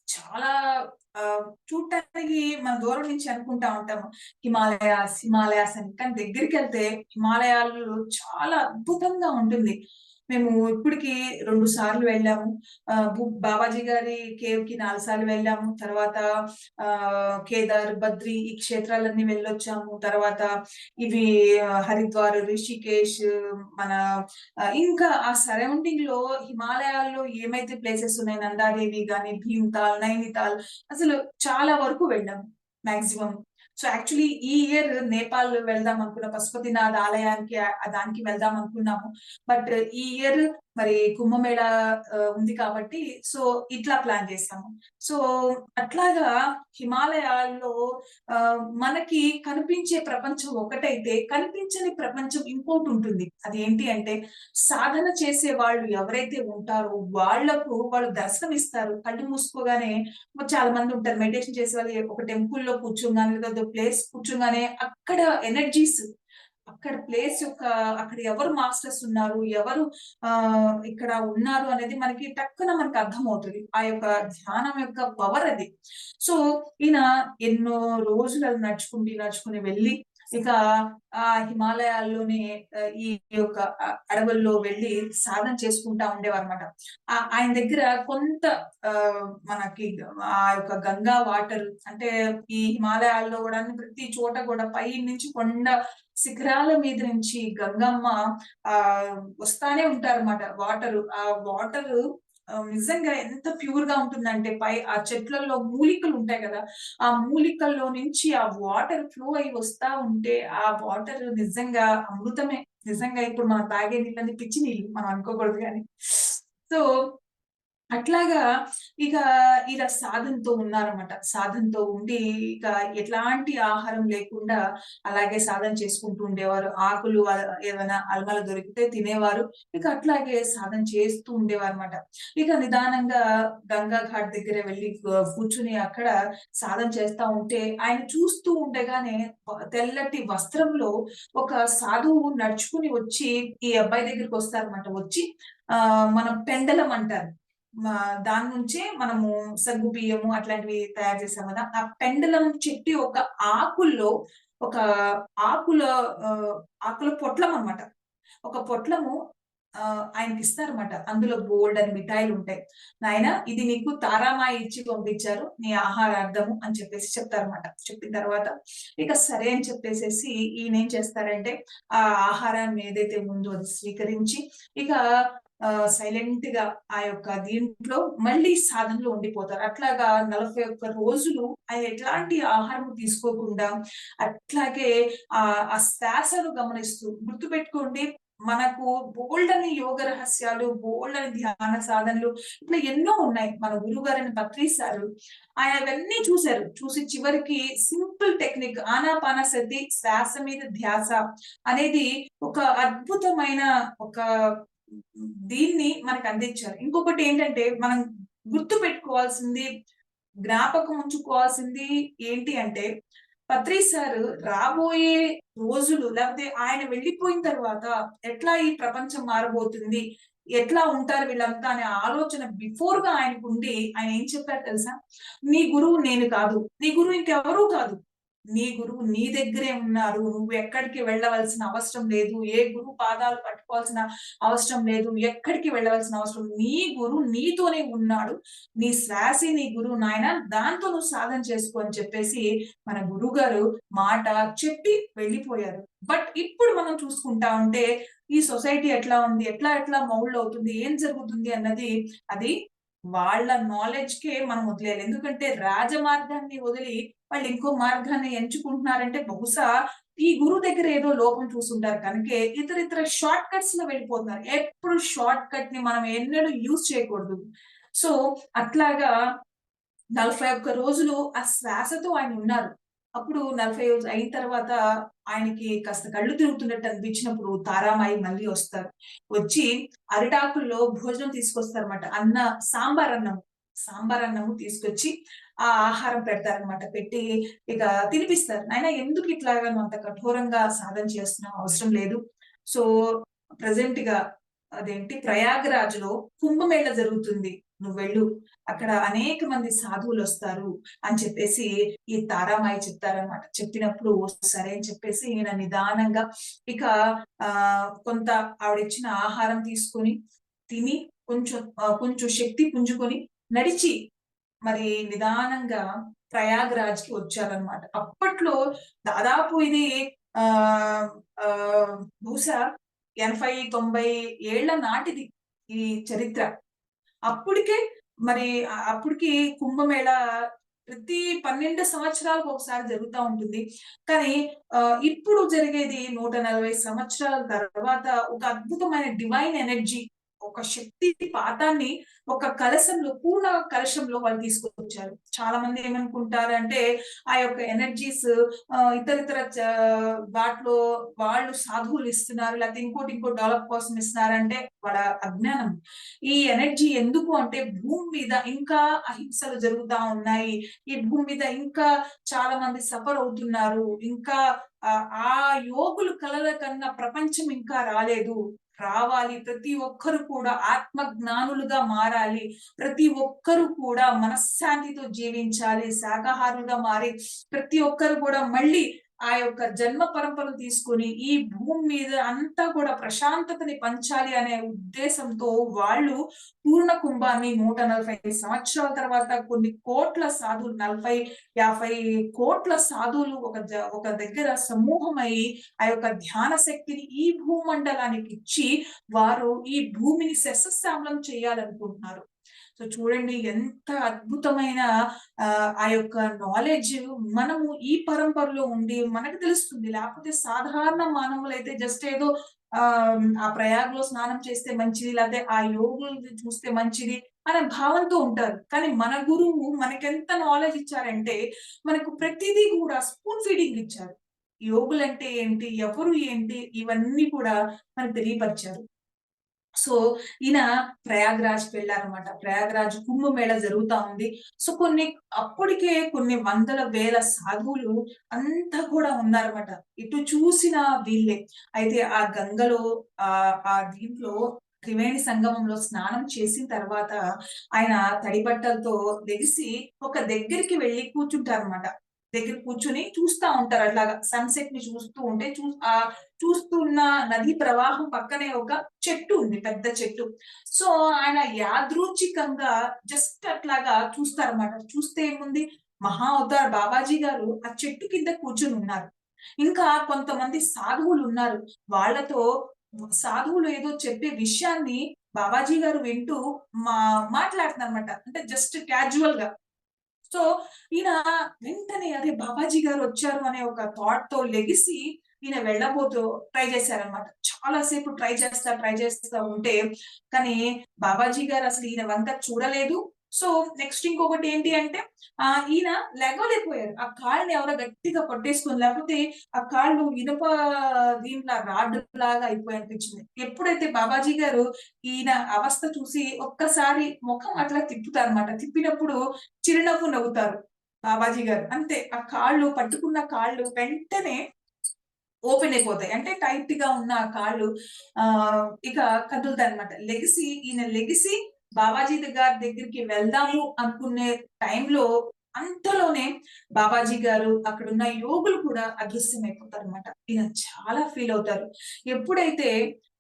చాలా చూడటానికి మనం దూరం నుంచి అనుకుంటా ఉంటాము. హిమాలయాస్ అని. కానీ దగ్గరికెళ్తే హిమాలయాలలో చాలా అద్భుతంగా ఉంటుంది. మేము ఇప్పటికి 2 సార్లు వెళ్ళాము. బాబాజీ గారి కేవ్‌కి 4 సార్లు వెళ్ళాము. తర్వాత కేదార్, బద్రి ఈ క్షేత్రాలన్నీ వెళ్ళొచ్చాము. తర్వాత ఇవి హరిద్వార్, రిషికేష్ మన ఇంకా ఆ సరౌండింగ్‌లో హిమాలయాల్లో ఏమైతే ప్లేసెస్ ఉన్నాయో నందాదేవి గాని, భీమ్‌తాల్, నైనితాల్ అసలు చాలా వరకు వెళ్ళాము మాక్సిమం. సో, యాక్చువల్లీ ఈ ఇయర్ నేపాల్ వెళ్దాం అనుకున్న పశుపతినాథ్ ఆలయానికి దానికి వెళ్దాం అనుకున్నాము. బట్ ఈ ఇయర్ మరి కుంభమేళా ఉంది కాబట్టి సో, ఇట్లా ప్లాన్ చేసాము. సో, అట్లాగా హిమాలయాల్లో మనకి కనిపించే ప్రపంచం ఒకటైతే కనిపించని ప్రపంచం ఇంకోటుంటుంది. అదేంటి అంటే సాధన చేసే వాళ్ళు ఎవరైతే ఉంటారో వాళ్ళు దర్శనమిస్తారు. కళ్ళు మూసుకోగానే చాలా మంది ఉంటారు. మెడిటేషన్ చేసే వాళ్ళు ఒక టెంపుల్‌లో కూర్చోగానే లేదా ఒక ప్లేస్ కూర్చోగానే అక్కడ ఎనర్జీస్ అక్కడ ప్లేస్ యొక్క అక్కడ ఎవరు మాస్టర్స్ ఉన్నారు? ఎవరు ఇక్కడ ఉన్నారు అనేది మనకి టక్కున మనకు అర్థమవుతది. ఆ యొక్క ధ్యానం యొక్క పవర్ అది. సో, ఈయన ఎన్నో రోజులు అది నడుచుకుంటూ వెళ్ళి ఇక ఆ హిమాలయాల్లోనే ఈ యొక్క అడవుల్లో వెళ్లి సాధన చేసుకుంటా ఉండేవారన్నమాట. ఆయన దగ్గర కొంత మనకి ఆ యొక్క గంగా వాటర్ అంటే ఈ హిమాలయాల్లో గూడా ప్రతి చోట గూడా పై నుంచి కొండ శిఖరాల మీద నుంచి గంగమ్మ వస్తానే ఉంటారన్నమాట వాటరు. ఆ వాటరు నిజంగా ఎంత ప్యూర్‌గా ఉంటుందంటే ఆ చెట్లలో మూలికలు ఉంటాయి గదా! ఆ మూలికల్లో నుంచి ఆ వాటర్ ఫ్లో అయ్యి వస్తా ఉంటే ఆ వాటర్ నిజంగా అమృతమే. నిజంగా ఇప్పుడు మనం తాగే నీళ్ళన్నీ పిచ్చి నీళ్ళు మనం అనుకోకూడదు గానీ. సో అట్లాగా ఇక ఇలా సాధనతో ఉన్నారన్నమాట. సాధనతో ఉండి ఇక ఎట్లాంటి ఆహారం లేకుండా అలాగే సాధన చేసుకుంటూ ఉండేవారు. ఆకులు ఏవైనా అలమల దొరికితే తినేవారు. ఇక అట్లాగే సాధన చేస్తూ ఉండేవారన్నమాట. ఇక నిదానంగా గంగా ఘాట్ దగ్గర వెళ్లి కూర్చొని అక్కడ సాధన చేస్తా ఉంటే ఆయన చూస్తూ ఉండగానే తెల్లటి వస్త్రంలో ఒక సాధువు నడుచుకొని వచ్చి ఈ అబ్బాయి దగ్గరికొస్తారన్నమాట. వచ్చి మనం పెండలం అంటారు. మా దాని నుంచే మనము సగ్గుబియ్యము అట్లాంటివి తయారు చేసాం గదా! ఆ పెండలం చెట్టు యొక్క ఆకుల్లో ఒక ఆకుల ఆకుల పొట్లం అన్నమాట. ఒక పొట్లము ఆయనకి ఇస్తారన్నమాట. అందులో బోలెడన్ని మిఠాయిలు ఉంటాయి. నాయన ఇది నీకు తారామాయి ఇచ్చి పంపించారు. నీ ఆహారార్థము అని చెప్పేసి చెప్తారన్నమాట. చెప్పిన తర్వాత ఇక సరే అని చెప్పేసేసి ఈయనేం చేస్తారంటే, ఆ ఆహారాన్ని ఏదైతే ఉందో అది స్వీకరించి ఇక సైలెంట్‌గా ఆ యొక్క దీంట్లో మళ్ళీ సాధనలో ఉండిపోతారు. అట్లాగా 41 రోజులు ఆయన ఎట్లాంటి ఆహారం తీసుకోకుండా అట్లాగే ఆ శ్వాసను గమనిస్తూ గుర్తుపెట్టుకోండి, మనకు బోలెడన్ని యోగ రహస్యాలు, బోలెడన్ని ధ్యాన సాధనలు ఇట్లా ఎన్నో ఉన్నాయి. మన గురువుగారైన పత్రి సారు ఆయన అవన్నీ చూసారు. చూసి చివరికి సింపుల్ టెక్నిక్ ఆనాపానసతి శ్వాస మీద ధ్యాస అనేది ఒక అద్భుతమైన ఒక దీన్ని మనకు అందించారు. ఇంకొకటి ఏంటంటే మనం గుర్తుపెట్టుకోవాల్సింది, జ్ఞాపకం ఉంచుకోవాల్సింది ఏంటి అంటే, పత్రి సారు రాబోయే రోజులు లేకపోతే ఆయన వెళ్ళిపోయిన తర్వాత ఎట్లా ఈ ప్రపంచం మారబోతుంది? ఎట్లా ఉంటారు వీళ్ళంతా అనే ఆలోచన బిఫోర్‌గా ఆయనకుండి ఆయన ఏం చెప్పారో తెలుసా? "నీ గురువు నేను కాదు. నీ గురువు ఇంకెవరు కాదు. నీ గురువు నీ దగ్గరే ఉన్నారు. నువ్వు ఎక్కడికి వెళ్ళవలసిన అవసరం లేదు. ఏ గురువు పాదాలు పట్టుకోవాల్సిన అవసరం లేదు. ఎక్కడికి వెళ్ళవలసిన అవసరం నీ గురువు నీతోనే ఉన్నాడు. నీ శ్వాసే నీ గురువు నాయన. దాంతో నువ్వు సాధన చేసుకో" అని చెప్పేసి మన గురువుగారు మాట చెప్పి వెళ్ళిపోయారు. బట్ ఇప్పుడు మనం చూసుకుంటా ఉంటే ఈ సొసైటీ ఎట్లా ఉంది? ఎట్లా ఎట్లా మౌల్డ్ అవుతుంది? ఏం జరుగుతుంది అన్నది అది వాళ్ళ నాలెడ్జ్‌కే మనం వదిలేయాలి. ఎందుకంటే రాజమార్గాన్ని వదిలి వాళ్ళు ఇంకో మార్గాన్ని ఎంచుకుంటున్నారంటే బహుశా ఈ గురువు దగ్గర ఏదో లోపం చూసుంటారు కనుకే ఇతరితర షార్ట్ కట్స్‌లో వెళ్ళిపోతున్నారు. ఎప్పుడు షార్ట్ కట్‌ని మనం ఎన్నడూ యూజ్ చేయకూడదు. సో, అట్లాగా 41 రోజులు ఆ శ్వాసతో ఆయనున్నారు. అప్పుడు 40 రోజులు అయిన తర్వాత ఆయనకి కాస్త కళ్ళు తిరుగుతున్నట్టు అనిపించినప్పుడు తారామాయి మళ్ళీ వస్తారు. వచ్చి అరిటాకుల్లో భోజనం తీసుకొస్తారన్నమాట. సాంబార్ అన్నం. సాంబార్ అన్నము తీసుకొచ్చి ఆ ఆహారం పెడతారన్నమాట. పెట్టి ఇక తినిపిస్తారు. "నాయనా ఎందుకు ఇట్లాగా నువ్వు అంత కఠోరంగా సాధన చేస్తున్నావు? అవసరం లేదు. సో, ప్రెజెంట్‌గా అదేంటి ప్రయాగరాజ్‌లో కుంభమేళ జరుగుతుంది. నువ్వెళ్ళు. అక్కడ అనేక మంది సాధువులొస్తారు" అని చెప్పేసి ఈ తారామాయి చెప్తారనమాట. చెప్పినప్పుడు సరే అని చెప్పేసి ఈయన నిదానంగా ఇక కొంత ఆవిడిచ్చిన ఆహారం తీసుకొని, తిని కొంచెం శక్తి పుంజుకొని నడిచి మరి నిదానంగా ప్రయాగ్‌రాజ్‌కి వచ్చారనమాట. అప్పట్లో దాదాపు ఇది ఆహ్, బహుశా 80, 90 ఏళ్ల నాటిది ఈ చరిత్ర. అప్పటికే మరి అప్పటికి కుంభమేళ ప్రతి 12 సంవత్సరాలకు ఒకసారి జరుగుతా ఉంటుంది. కానీ ఇప్పుడు జరిగేది 140 సంవత్సరాల తర్వాత ఒక అద్భుతమైన డివైన్ ఎనర్జీ, ఒక శక్తి పాతాన్ని ఒక కలశంలో పూర్ణ కలశంలో వాళ్ళు తీసుకొచ్చారు. చాలా మంది ఏమనుకుంటారంటే ఆ యొక్క ఎనర్జీస్ ఇతరితర వాటిలో వాళ్ళు సాధువులు ఇస్తున్నారు. లేకపోతే ఇంకో డెవలప్ కోసం ఇస్తున్నారంటే వాళ్ళ అజ్ఞానం. ఈ ఎనర్జీ ఎందుకు అంటే భూమి మీద ఇంకా అహింసలు జరుగుతా ఉన్నాయి. ఈ భూమి మీద ఇంకా చాలా మంది సఫర్ అవుతున్నారు. ఇంకా ఆ యోగులు కలల కన్నా ప్రపంచం ఇంకా రాలేదు. రావాలి. ప్రతి ఒక్కరు కూడా ఆత్మ జ్ఞానులుగా మారాలి. ప్రతి ఒక్కరు కూడా మనశ్శాంతితో జీవించాలి. శాకాహారులుగా మారి ప్రతి ఒక్కరు కూడా మళ్ళీ ఆ యొక్క జన్మ పరంపరను తీసుకొని ఈ భూమి మీద అంతా కూడా ప్రశాంతతని పంచాలి అనే ఉద్దేశంతో వాళ్ళు పూర్ణ కుంభాన్ని 140 సంవత్సరాల తర్వాత కొన్ని కోట్ల సాధువులు 40, 50 కోట్ల సాధువులు ఒక దగ్గర సమూహమై ఆ యొక్క ధ్యాన శక్తిని ఈ భూమండలానికి ఇచ్చి వారు ఈ భూమిని సస్యశ్యామలం చేయాలనుకుంటున్నారు. సో చూడండి ఎంత అద్భుతమైన ఆ యొక్క నాలెడ్జ్ మనము ఈ పరంపరలో ఉండి మనకు తెలుస్తుంది. లేకపోతే సాధారణ మానవులైతే జస్ట్ ఏదో ఆ ప్రయాగ్‌లో స్నానం చేస్తే మంచిది, లేతే ఆ యోగుల్ని చూస్తే మంచిది అనే భావంతో ఉంటారు. కానీ మన గురువు మనకెంత నాలెడ్జ్ ఇచ్చారంటే, మనకు ప్రతిదీ కూడా స్పూన్ ఫీడింగ్ ఇచ్చారు. యోగులంటే ఏంటి? ఎవరు ఏంటి? ఇవన్నీ కూడా మనకు తెలియపరిచారు. సో, ఈయన ప్రయాగ్‌రాజ్‌కి వెళ్లారన్నమాట. ప్రయాగ్‌రాజ్ కుంభమేళ జరుగుతా ఉంది. సో, అప్పటికే కొన్ని వందల వేల సాధువులు అంతా కూడా ఉన్నారన్నమాట. ఎటు చూసినా వీళ్ళే. అయితే ఆ గంగలో ఆ దీంట్లో త్రివేణి సంగమంలో స్నానం చేసిన తర్వాత ఆయన తడి బట్టలతో లెగిసి ఒక దగ్గరికి వెళ్లి కూర్చుంటారన్నమాట. దగ్గర కూర్చుని చూస్తా ఉంటారు. అట్లాగా సన్‌సెట్ ని చూస్తూ ఉంటే చూస్తున్న నదీ ప్రవాహం పక్కనే ఒక చెట్టు ఉంది. పెద్ద చెట్టు. సో ఆయన యాదృచ్ఛికంగా జస్ట్ అట్లాగా చూస్తారన్నమాట. చూస్తే ఏముంది, మహా అవతార్ బాబాజీ గారు ఆ చెట్టు కింద కూర్చొని ఉన్నారు. ఇంకా కొంతమంది సాధువులు ఉన్నారు. వాళ్ళతో సాధువులు ఏదో చెప్పే విషయాన్ని బాబాజీ గారు వింటూ మా మాట్లాడుతున్నారన్నమాట. అంటే జస్ట్ క్యాజువల్‌గా. సో ఈయన వెంటనే అరే బాబాజీ గారు వచ్చారు అనే ఒక థాట్ తో లెగిసి ఈయన వెళ్ళబోతూ ట్రై చేశారనమాట. చాలా సేపు ట్రై చేస్తా ఉంటే కానీ బాబాజీ గారు అసలు ఈయన వంక చూడలేదు. సో నెక్స్ట్ ఇంకొకటి ఏంటి అంటే ఈయన లెగవలేకపోయారు. ఆ కాళ్ళని ఎవరో గట్టిగా పట్టేసుకొని, లేకపోతే ఆ కాళ్ళు ఇనుప దీంట్లా రాడ్ లాగా అయిపోయి అనిపించింది. ఎప్పుడైతే బాబాజీ గారు ఈయన అవస్థ చూసి ఒక్కసారి ముఖం అట్లా తిప్పుతారన్నమాట. తిప్పినప్పుడు చిరునవ్వు నవ్వుతారు బాబాజీ గారు. అంతే. ఆ కాళ్ళు పట్టుకున్న కాళ్ళు వెంటనే ఓపెన్ అయిపోతాయి. అంటే టైట్ గా ఉన్న ఆ కాళ్ళు ఇక కదులుతాయన్నమాట. ఈయన లెగిసి బాబాజీ గారి దగ్గరికి వెళ్దాము అనుకునే టైంలో అంతలోనే బాబాజీ గారు, అక్కడున్న యోగులు కూడా అదృశ్యమైపోతారన్నమాట. ఈయన చాలా ఫీల్ అవుతారు. ఎప్పుడైతే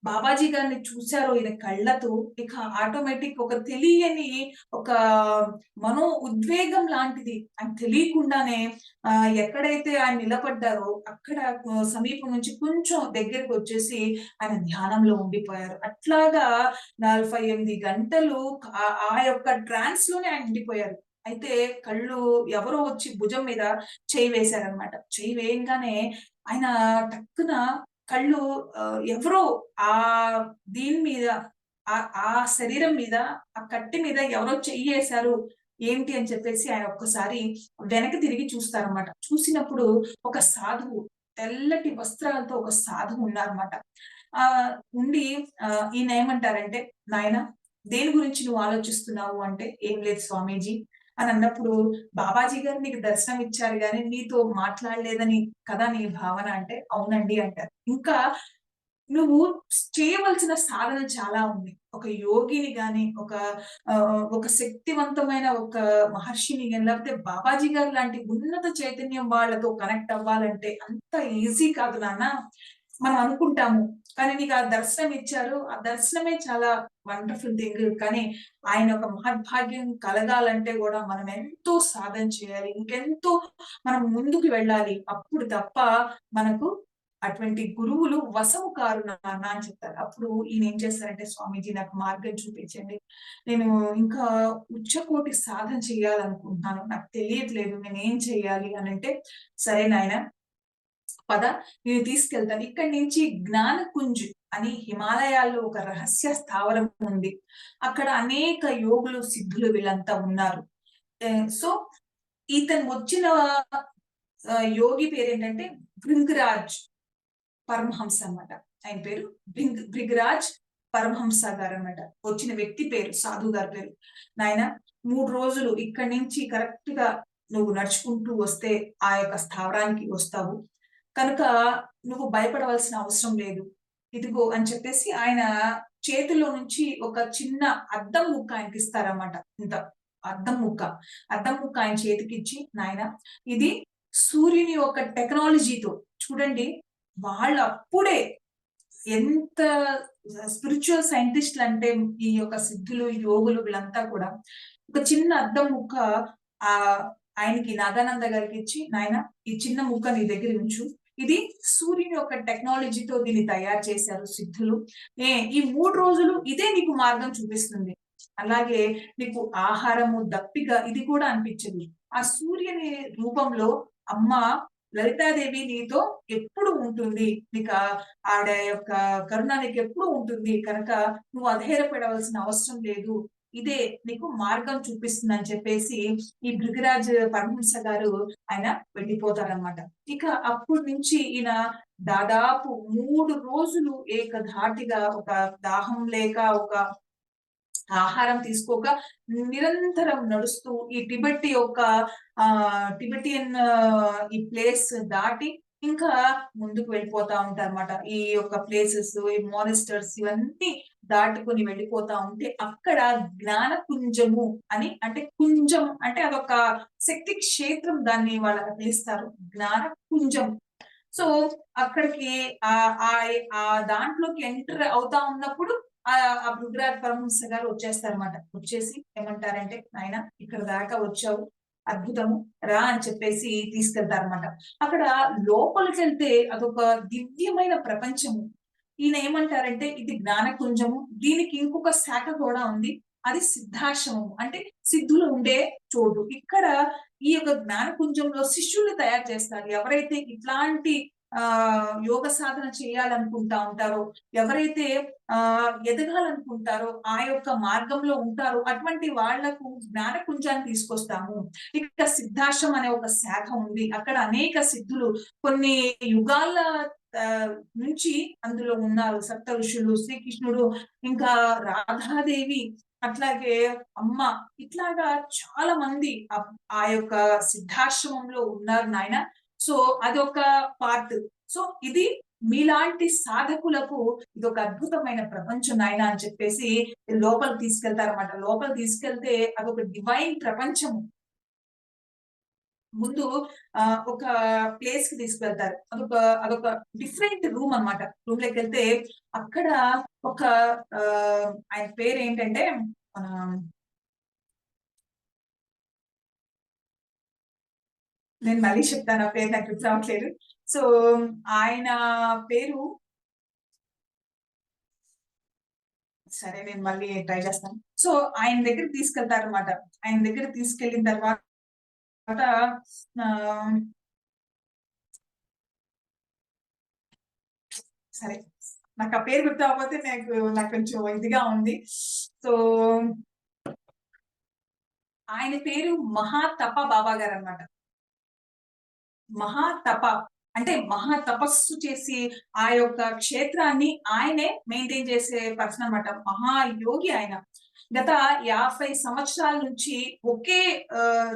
బాబాజీ గారిని చూసారో ఈయన కళ్ళతో, ఇక ఆటోమేటిక్ ఒక తెలియని ఒక మనో ఉద్వేగం లాంటిది అని తెలియకుండానే ఎక్కడైతే ఆయన నిలబడ్డారో అక్కడ సమీపం నుంచి కొంచెం దగ్గరకొచ్చేసి ఆయన ధ్యానంలో ఉండిపోయారు. అట్లాగా 48 గంటలు ఆ యొక్క ట్రాన్స్‌లోనే ఆయన ఉండిపోయారు. అయితే కళ్ళు ఎవరో వచ్చి భుజం మీద చెయ్యి వేశారన్నమాట. చెయ్యి వేయంగానే ఆయన టక్కున కళ్ళు ఎవరో దీని మీద ఆ శరీరం మీద, ఆ కట్టె మీద ఎవరో చెయ్యేశారు. ఏంటి అని చెప్పేసి ఆయన ఒక్కసారి వెనక్కి తిరిగి చూస్తారన్నమాట. చూసినప్పుడు ఒక సాధువు, తెల్లటి వస్త్రాలతో ఒక సాధువు ఉన్నారన్నమాట. ఉండి ఈయన ఏమంటారంటే, "నాయనా దేని గురించి నువ్వు ఆలోచిస్తున్నావు?" అంటే, "ఏం లేదు స్వామీజీ" అని అన్నప్పుడు, "బాబాజీ గారు నీకు దర్శనం ఇచ్చారు గానీ నీతో మాట్లాడలేదని కదా నీ భావన" అంటే, "అవునండి" అంటారు. ఇంకా నువ్వు చేయవలసిన సాధన చాలా ఉంది. ఒక యోగిని గాని, ఒక శక్తివంతమైన ఒక మహర్షిని గాని, లేకపోతే బాబాజీ గారు లాంటి ఉన్నత చైతన్యం వాళ్ళతో కనెక్ట్ అవ్వాలంటే అంత ఈజీ కాదు నాన్న. మనం అనుకుంటాము. కానీ నీకు ఆ దర్శనం ఇచ్చారు. ఆ దర్శనమే చాలా వండర్‌ఫుల్ థింగ్. కానీ ఆయన ఒక మహద్భాగ్యం కలగాలంటే గూడా మనం ఎంతో సాధన చేయాలి. ఇంకెంతో మనం ముందుకు వెళ్ళాలి. అప్పుడు తప్ప మనకు అటువంటి గురువులు వశము కారు నాన్న అని చెప్తారు. అప్పుడు ఈయన ఏం చేస్తారంటే, స్వామీజీ నాకు మార్గం చూపించండి. నేను ఇంకా ఉచ్చకోటి సాధన చేయాలనుకుంటున్నాను. నాకు తెలియట్లేదు నేనేం చేయాలి అనంటే, సరే నాయనా పద నేను తీసుకెళ్తాను. ఇక్కడి నుంచి జ్ఞానకుంజ్ అని హిమాలయాల్లో ఒక రహస్య స్థావరం ఉంది. అక్కడ అనేక యోగులు, సిద్ధులు వీళ్ళంతా ఉన్నారు. సో ఇతను వచ్చిన యోగి పేరేంటంటే భృంగరాజ్ పరమహంస అన్నమాట. ఆయన పేరు భృగరాజ్ పరమహంస గారన్నమాట. వచ్చిన వ్యక్తి పేరు, సాధువు గారి పేరు. నాయనా 3 రోజులు ఇక్కడి నుంచి కరెక్ట్‌గా నువ్వు నడుచుకుంటూ వస్తే ఆ యొక్క స్థావరానికి వస్తావు. కనుక నువ్వు భయపడవలసిన అవసరం లేదు. ఇదిగో అని చెప్పేసి ఆయన చేతిలో నుంచి ఒక చిన్న అద్దం ముక్క ఆయనకిస్తారన్నమాట. ఇంత అద్దం ముక్క. అద్దం ముక్క ఆయన చేతికిచ్చి, నాయనా ఇది సూర్యుని యొక్క టెక్నాలజీతో చూడండి వాళ్ళు అప్పుడే ఎంత స్పిరిచ్యువల్ సైంటిస్ట్‌లు అంటే ఈ యొక్క సిద్ధులు, యోగులు వీళ్ళంతా కూడా ఒక చిన్న అద్దం ముక్క ఆహ్, ఆయనకి నాగానంద గారికిచ్చి, "నాయనా ఈ చిన్న ముక్క నీ దగ్గర ఉంచు. ఇది సూర్యుని యొక్క టెక్నాలజీతో దీన్ని తయారు చేశారు సిద్ధులు. ఈ 3 రోజులు ఇదే నీకు మార్గం చూపిస్తుంది. అలాగే నీకు ఆహారము, దప్పిక ఇది కూడా అనిపించదు. ఆ సూర్యుని రూపంలో అమ్మ లలితాదేవి నీతో ఎప్పుడు ఉంటుంది. ఆవిడ యొక్క కరుణ నీకెప్పుడూ ఉంటుంది. కనుక నువ్వు అధైర్యపడవలసిన అవసరం లేదు. ఇదే నీకు మార్గం చూపిస్తుందని" చెప్పేసి ఈ భృగరాజ్ పరమహంస గారు ఆయన వెళ్ళిపోతారనమాట. ఇక అప్పటి నుంచి ఈయన దాదాపు 3 రోజులు ఏకధాటిగా ఒక దాహం లేక, ఒక ఆహారం తీసుకోక నిరంతరం నడుస్తూ ఈ టిబెట్ యొక్క టిబెటియన్ ఈ ప్లేస్ దాటి ఇంకా ముందుకు వెళ్ళిపోతా ఉంటారన్నమాట. ఈ యొక్క ప్లేసెస్, ఈ మానిస్టర్స్ ఇవన్నీ దాటుకొని వెళ్ళిపోతా ఉంటే అక్కడ జ్ఞానకుంజము అని, అంటే కుంజం అంటే అదొక శక్తి క్షేత్రం, దాన్ని వాళ్ళకి పిలుస్తారు జ్ఞానకుంజం. సో అక్కడికి ఆ దాంట్లోకి ఎంటర్ అవుతా ఉన్నప్పుడు ఆ భృగరాజ్ పరమహంస గారు వచ్చేస్తారన్నమాట. వచ్చేసి ఏమంటారంటే, నాయన ఇక్కడ దాకా వచ్చావు, అద్భుతము, రా అని చెప్పేసి తీసుకెళ్తారన్నమాట. అక్కడ లోపలికెళ్తే అదొక దివ్యమైన ప్రపంచము. ఈయన ఏమంటారంటే ఇది జ్ఞానకుంజము. దీనికి ఇంకొక శాఖ కూడా ఉంది. అది సిద్ధాశ్రమము. అంటే సిద్ధులు ఉండే చోటు. ఇక్కడ ఈ యొక్క జ్ఞానకుంజంలో శిష్యుల్ని తయారు చేస్తారు. ఎవరైతే ఇట్లాంటి యోగ సాధన చేయాలనుకుంటా ఉంటారో, ఎవరైతే ఎదగాలనుకుంటారో, ఆ యొక్క మార్గంలో ఉంటారో అటువంటి వాళ్లకు జ్ఞానకుంజాన్ని తీసుకొస్తాము. ఇక్కడ సిద్ధాశ్రమం అనే ఒక శాఖ ఉంది. అక్కడ అనేక సిద్ధులు కొన్ని యుగాల నుంచి అందులో ఉన్నారు. సప్త ఋషులు, శ్రీకృష్ణుడు, ఇంకా రాధాదేవి, అట్లాగే అమ్మ, ఇట్లాగా చాలా మంది ఆ యొక్క సిద్ధాశ్రమంలో ఉన్నారు నాయన. సో అదొక పార్ట్. సో ఇది మీలాంటి సాధకులకు ఇదొక అద్భుతమైన ప్రపంచం నాయన అని చెప్పేసి లోపలికి తీసుకెళ్తారన్నమాట. లోపలికి తీసుకెళ్తే అదొక డివైన్ ప్రపంచము. ముందు ఒక ప్లేస్ కి తీసుకెళ్తారు. అదొక డిఫరెంట్ రూమ్ అన్నమాట. రూమ్ లోకి వెళ్తే అక్కడ ఒక ఆయన పేరు ఏంటంటే, మన నేను మళ్ళీ చెప్తాను, ఆ పేరు నాకు గుర్తు రావట్లేదు. సో ఆయన పేరు, సరే నేను మళ్ళీ ట్రై చేస్తాను. సో ఆయన దగ్గరికి తీసుకెళ్తారన్నమాట. ఆయన దగ్గర తీసుకెళ్ళిన తర్వాత సరే నాకు ఆ పేరు గుర్తు అవ్వకపోతే నాకు కొంచెం ఇదిగా ఉంది. సో ఆయన పేరు మహాతప బాబా గారు అన్నమాట. మహాతప అంటే మహా తపస్సు చేసి ఆ యొక్క క్షేత్రాన్ని ఆయనే మెయింటైన్ చేసే పర్సన్ అన్నమాట. మహాయోగి ఆయన. గత 50 సంవత్సరాల నుంచి ఒకే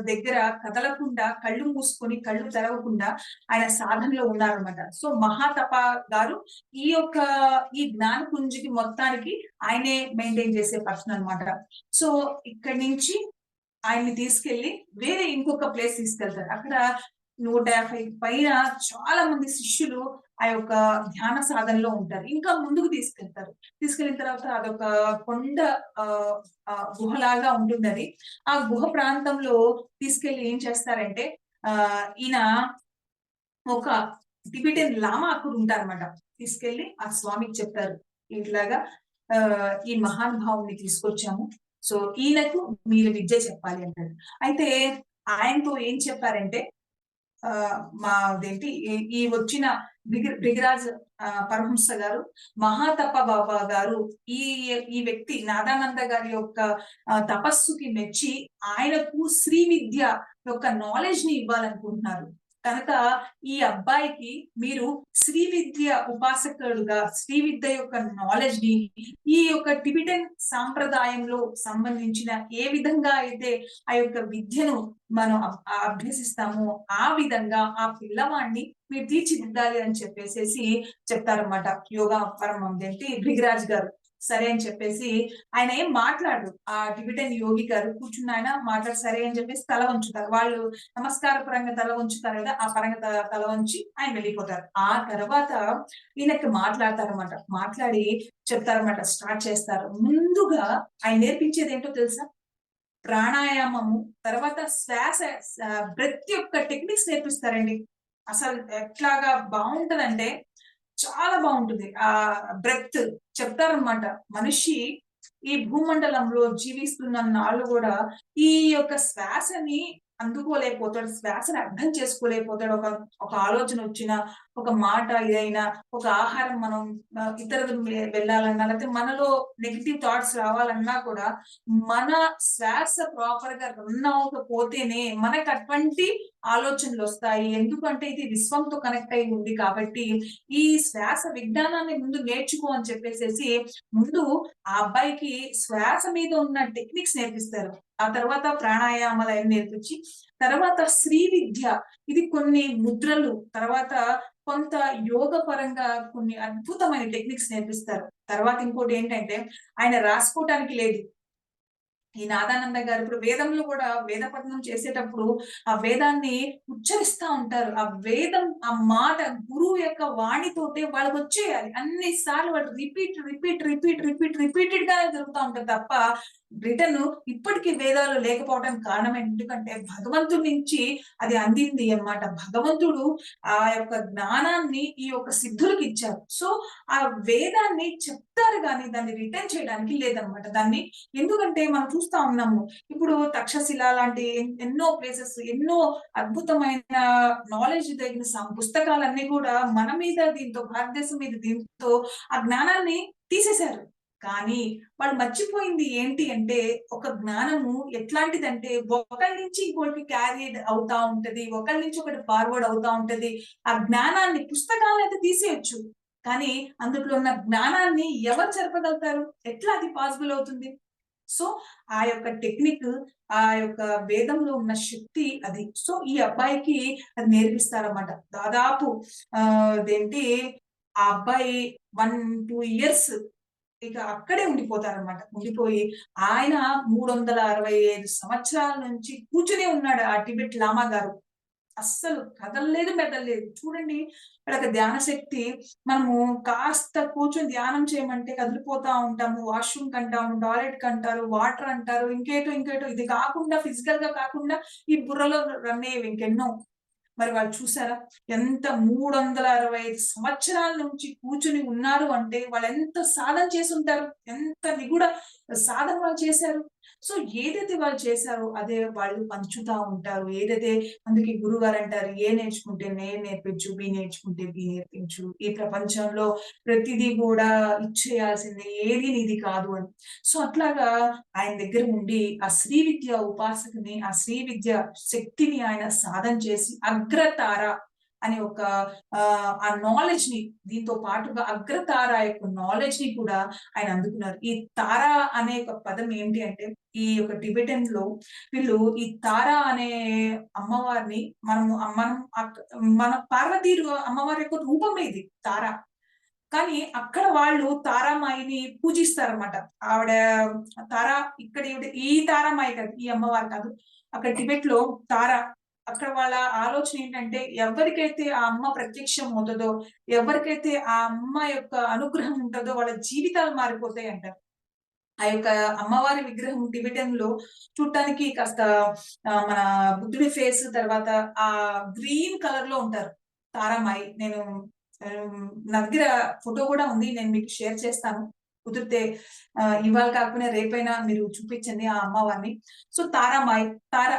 దగ్గర కదలకుండా, కళ్ళు మూసుకొని కళ్ళు తెరవకుండా ఆయన సాధనలో ఉన్నారన్నమాట. సో మహాతప గారు ఈ జ్ఞానపుంజికి మొత్తానికి ఆయనే మెయింటైన్ చేసే పర్సన్ అన్నమాట. సో ఇక్కడి నుంచి ఆయన్ని తీసుకెళ్లి వేరే ఇంకొక ప్లేస్ తీసుకెళ్తారు. అక్కడ 150 పైన చాలా మంది శిష్యులు ఆ యొక్క ధ్యాన సాధనలో ఉంటారు. ఇంకా ముందుకు తీసుకెళ్తారు. తీసుకెళ్ళిన తర్వాత అదొక కొండ గుహలాగా ఉంటుందది. ఆ గుహ ప్రాంతంలో తీసుకెళ్లి ఏం చేస్తారంటే, ఈయన ఒక టిబెటియన్ లామా అక్కడ ఉంటారన్నమాట. తీసుకెళ్లి ఆ స్వామికి చెప్తారు, ఇట్లాగా ఈ మహానుభావుని తీసుకొచ్చాము. సో ఈయనకు మీరు విద్య చెప్పాలి అంటారు. అయితే ఆయనతో ఏం చెప్పారంటే, మాదేంటి ఈ వచ్చిన భృగరాజ్ పరమహంస గారు, మహాతప బాబా గారు ఈ ఈ వ్యక్తి నాదానంద గారి యొక్క తపస్సుకి మెచ్చి ఆయనకు శ్రీ విద్య యొక్క నాలెడ్జ్ ని ఇవ్వాలనుకుంటున్నారు. కనుక ఈ అబ్బాయికి మీరు శ్రీ విద్య ఉపాసకుడుగా శ్రీ విద్య యొక్క నాలెడ్జ్ ని, ఈ యొక్క టిబెటన్ సాంప్రదాయంలో సంబంధించిన ఏ విధంగా అయితే ఆ యొక్క విద్యను మనం అభ్యసిస్తామో ఆ విధంగా ఆ పిల్లవాడిని మీరు తీర్చిదిద్దాలి అని చెప్పేసి చెప్తారన్నమాట యోగా ఏంటి భృగరాజ్ గారు. సరే అని చెప్పేసి ఆయన ఏం మాట్లాడు, ఆ టిబెటన్ యోగి గారు కూర్చున్న ఆయన మాట్లాడు, సరే అని చెప్పేసి తల వంచుతారు. వాళ్ళు నమస్కార పరంగా తల వంచుతారు కదా, ఆ పరంగా తల వంచి ఆయన వెళ్ళిపోతారు. ఆ తర్వాత ఈయనకి మాట్లాడతారన్నమాట. మాట్లాడి చెప్తారన్నమాట, స్టార్ట్ చేస్తారు. ముందుగా ఆయన నేర్పించేది ఏంటో తెలుసా? ప్రాణాయామము, తర్వాత శ్వాస బ్రెత్ యొక్క టెక్నిక్స్ నేర్పిస్తారండి. అసలు ఎట్లాగా బాగుంటదంటే చాలా బాగుంటుంది. ఆ బ్రెత్ చెప్తారన్నమాట. మనిషి ఈ భూమండలంలో జీవిస్తున్న నాళ్ళు కూడా ఈ యొక్క శ్వాసని అందుకోలేకపోతాడు, శ్వాసని అర్థం చేసుకోలేకపోతాడు. ఒక ఆలోచన వచ్చినా, ఒక మాట ఇదైనా, ఒక ఆహారం మనం ఇతరులు వెళ్ళాలన్నా, లేకపోతే మనలో నెగిటివ్ థాట్స్ రావాలన్నా కూడా మన శ్వాస ప్రాపర్ గా రన్ అవ్వకపోతేనే మనకు అటువంటి ఆలోచనలు వస్తాయి. ఎందుకంటే ఇది విశ్వంతో కనెక్ట్ అయి ఉంది కాబట్టి ఈ శ్వాస విజ్ఞానాన్ని ముందు నేర్చుకో అని చెప్పేసి ముందు ఆ అబ్బాయికి శ్వాస మీద ఉన్న టెక్నిక్స్ నేర్పిస్తారు. ఆ తర్వాత ప్రాణాయామాలు నేర్పించి, తర్వాత శ్రీ విద్య, ఇది కొన్ని ముద్రలు, తర్వాత కొంత యోగ పరంగా కొన్ని అద్భుతమైన టెక్నిక్స్ నేర్పిస్తారు. తర్వాత ఇంకోటి ఏంటంటే ఆయన రాసుకోవటానికి లేదు. ఈ నాగానంద గారు ఇప్పుడు వేదంలో కూడా వేద పఠనం చేసేటప్పుడు ఆ వేదాన్ని ఉచ్చరిస్తా ఉంటారు. ఆ వేదం ఆ మాట గురువు యొక్క వాణితోటే వాళ్ళకొచ్చేయాలి. అన్ని సార్లు వాళ్ళు రిపీటెడ్ గానే జరుగుతా ఉంటది తప్ప రిటర్న్ ఇప్పటికి వేదాలు లేకపోవడానికి కారణం ఎందుకంటే భగవంతుడి నుంచి అది అందింది అన్నమాట. భగవంతుడు ఆ యొక్క జ్ఞానాన్ని ఈ యొక్క సిద్ధులకు ఇచ్చారు. సో, ఆ వేదాన్ని చెప్తారు గానీ దాన్ని రిటర్న్ చేయడానికి లేదన్నమాట. దాన్ని ఎందుకంటే మనం చూస్తా ఉన్నాము. ఇప్పుడు తక్షశిల లాంటి ఎన్నో ప్లేసెస్, ఎన్నో అద్భుతమైన నాలెడ్జ్ తగిన పుస్తకాలన్నీ కూడా మన మీద దీంతో భారతదేశం మీద దీంతో ఆ జ్ఞానాన్ని తీసేశారు. కానీ వాళ్ళు మర్చిపోయింది ఏంటి అంటే ఒక జ్ఞానము ఎట్లాంటిదంటే ఒకళ్ళ నుంచి ఇంకోటికి క్యారీడ్ అవుతా ఉంటది. ఒకళ్ళ నుంచి ఒకటి ఫార్వర్డ్ అవుతా ఉంటది. ఆ జ్ఞానాన్ని పుస్తకాలైతే తీసేయొచ్చు. కానీ అందులో ఉన్న జ్ఞానాన్ని ఎవరు జరపగలుగుతారు? ఎట్లా అది పాసిబుల్ అవుతుంది? సో, ఆ యొక్క టెక్నిక్, ఆ యొక్క వేదంలో ఉన్న శక్తి అది. సో, ఈ అబ్బాయికి అది నేర్పిస్తారన్నమాట. దాదాపు అదేంటి ఆ అబ్బాయి 1, 2 ఇయర్స్ ఇక అక్కడే ఉండిపోతారన్నమాట. ఉండిపోయి ఆయన 365 సంవత్సరాల నుంచి కూర్చునే ఉన్నాడు ఆ టిబెట్ లామా గారు. అస్సలు కదలలేదు, మెదలలేదు. చూడండి వాళ్ళకి ధ్యాన శక్తి మనము కాస్త కూర్చొని ధ్యానం చేయమంటే కదిలిపోతా ఉంటాము. వాష్‌రూమ్ కంటాము, టాయిలెట్ కంటారు, వాటర్ అంటారు, ఇంకేటో ఇది కాకుండా ఫిజికల్‌గా కాకుండా ఈ బుర్రలో రన్ అయ్యేవి ఇంకెన్నో. మరి వాళ్ళు చూసారా? ఎంత 365 సంవత్సరాల నుంచి కూర్చొని ఉన్నారు అంటే వాళ్ళెంత సాధన చేసుంటారు. ఎంత నిగూఢ సాధన వాళ్ళు చేశారు. సో, ఏదైతే వాళ్ళు చేశారో అదే వాళ్ళు పంచుతా ఉంటారు. ఏదైతే అందుకే గురువుగారంటారు, "ఏ నేర్చుకుంటే నే నేర్పించు, బి నేర్చుకుంటే బి నేర్పించు. ఈ ప్రపంచంలో ప్రతిదీ గూడా ఇచ్చేయాల్సిందే. ఏది నీది కాదు" అని. సో, అట్లాగా ఆయన దగ్గర ఉండి ఆ శ్రీ విద్య ఉపాసకుని, ఆ శ్రీ విద్య శక్తిని ఆయన సాధన చేసి అగ్రతార అనే ఒక ఆ నాలెడ్జ్‌ని దీంతో పాటుగా అగ్రతార యొక్క నాలెడ్జ్‌ని కూడా ఆయన అందుకున్నారు. ఈ తార అనే ఒక పదం ఏంటి అంటే ఈ యొక్క టిబెటన్‌లో వీళ్ళు ఈ తార అనే అమ్మవారిని మనం మన పార్వతీ అమ్మవారి యొక్క రూపమే ఇది తార. కానీ అక్కడ వాళ్ళు తారామాయిని పూజిస్తారన్నమాట. ఆవిడ తార ఇక్కడ ఈవిడ ఈ తారామాయి కాదు. ఈ అమ్మవారు కాదు. అక్కడ టిబెట్‌లో తార. అక్కడ వాళ్ళ ఆలోచన ఏంటంటే ఎవరికైతే ఆ అమ్మ ప్రత్యక్షం అవుతదో, ఎవరికైతే ఆ అమ్మ యొక్క అనుగ్రహం ఉంటదో వాళ్ళ జీవితాలు మారిపోతాయంట. ఆ యొక్క అమ్మవారి విగ్రహం టిబెటన్‌లో చూడటానికి కాస్త మన బుద్ధుడి ఫేస్ తర్వాత గ్రీన్ కలర్‌లో ఉంటారు. తారామాయి. నేను నా దగ్గర ఫోటో గూడా ఉంది. నేను మీకు షేర్ చేస్తాను. కుదిరితే ఇవాళ కాకపోయినా రేపైనా మీరు చూపించండి ఆ అమ్మవారిని. సో, తారామాయి,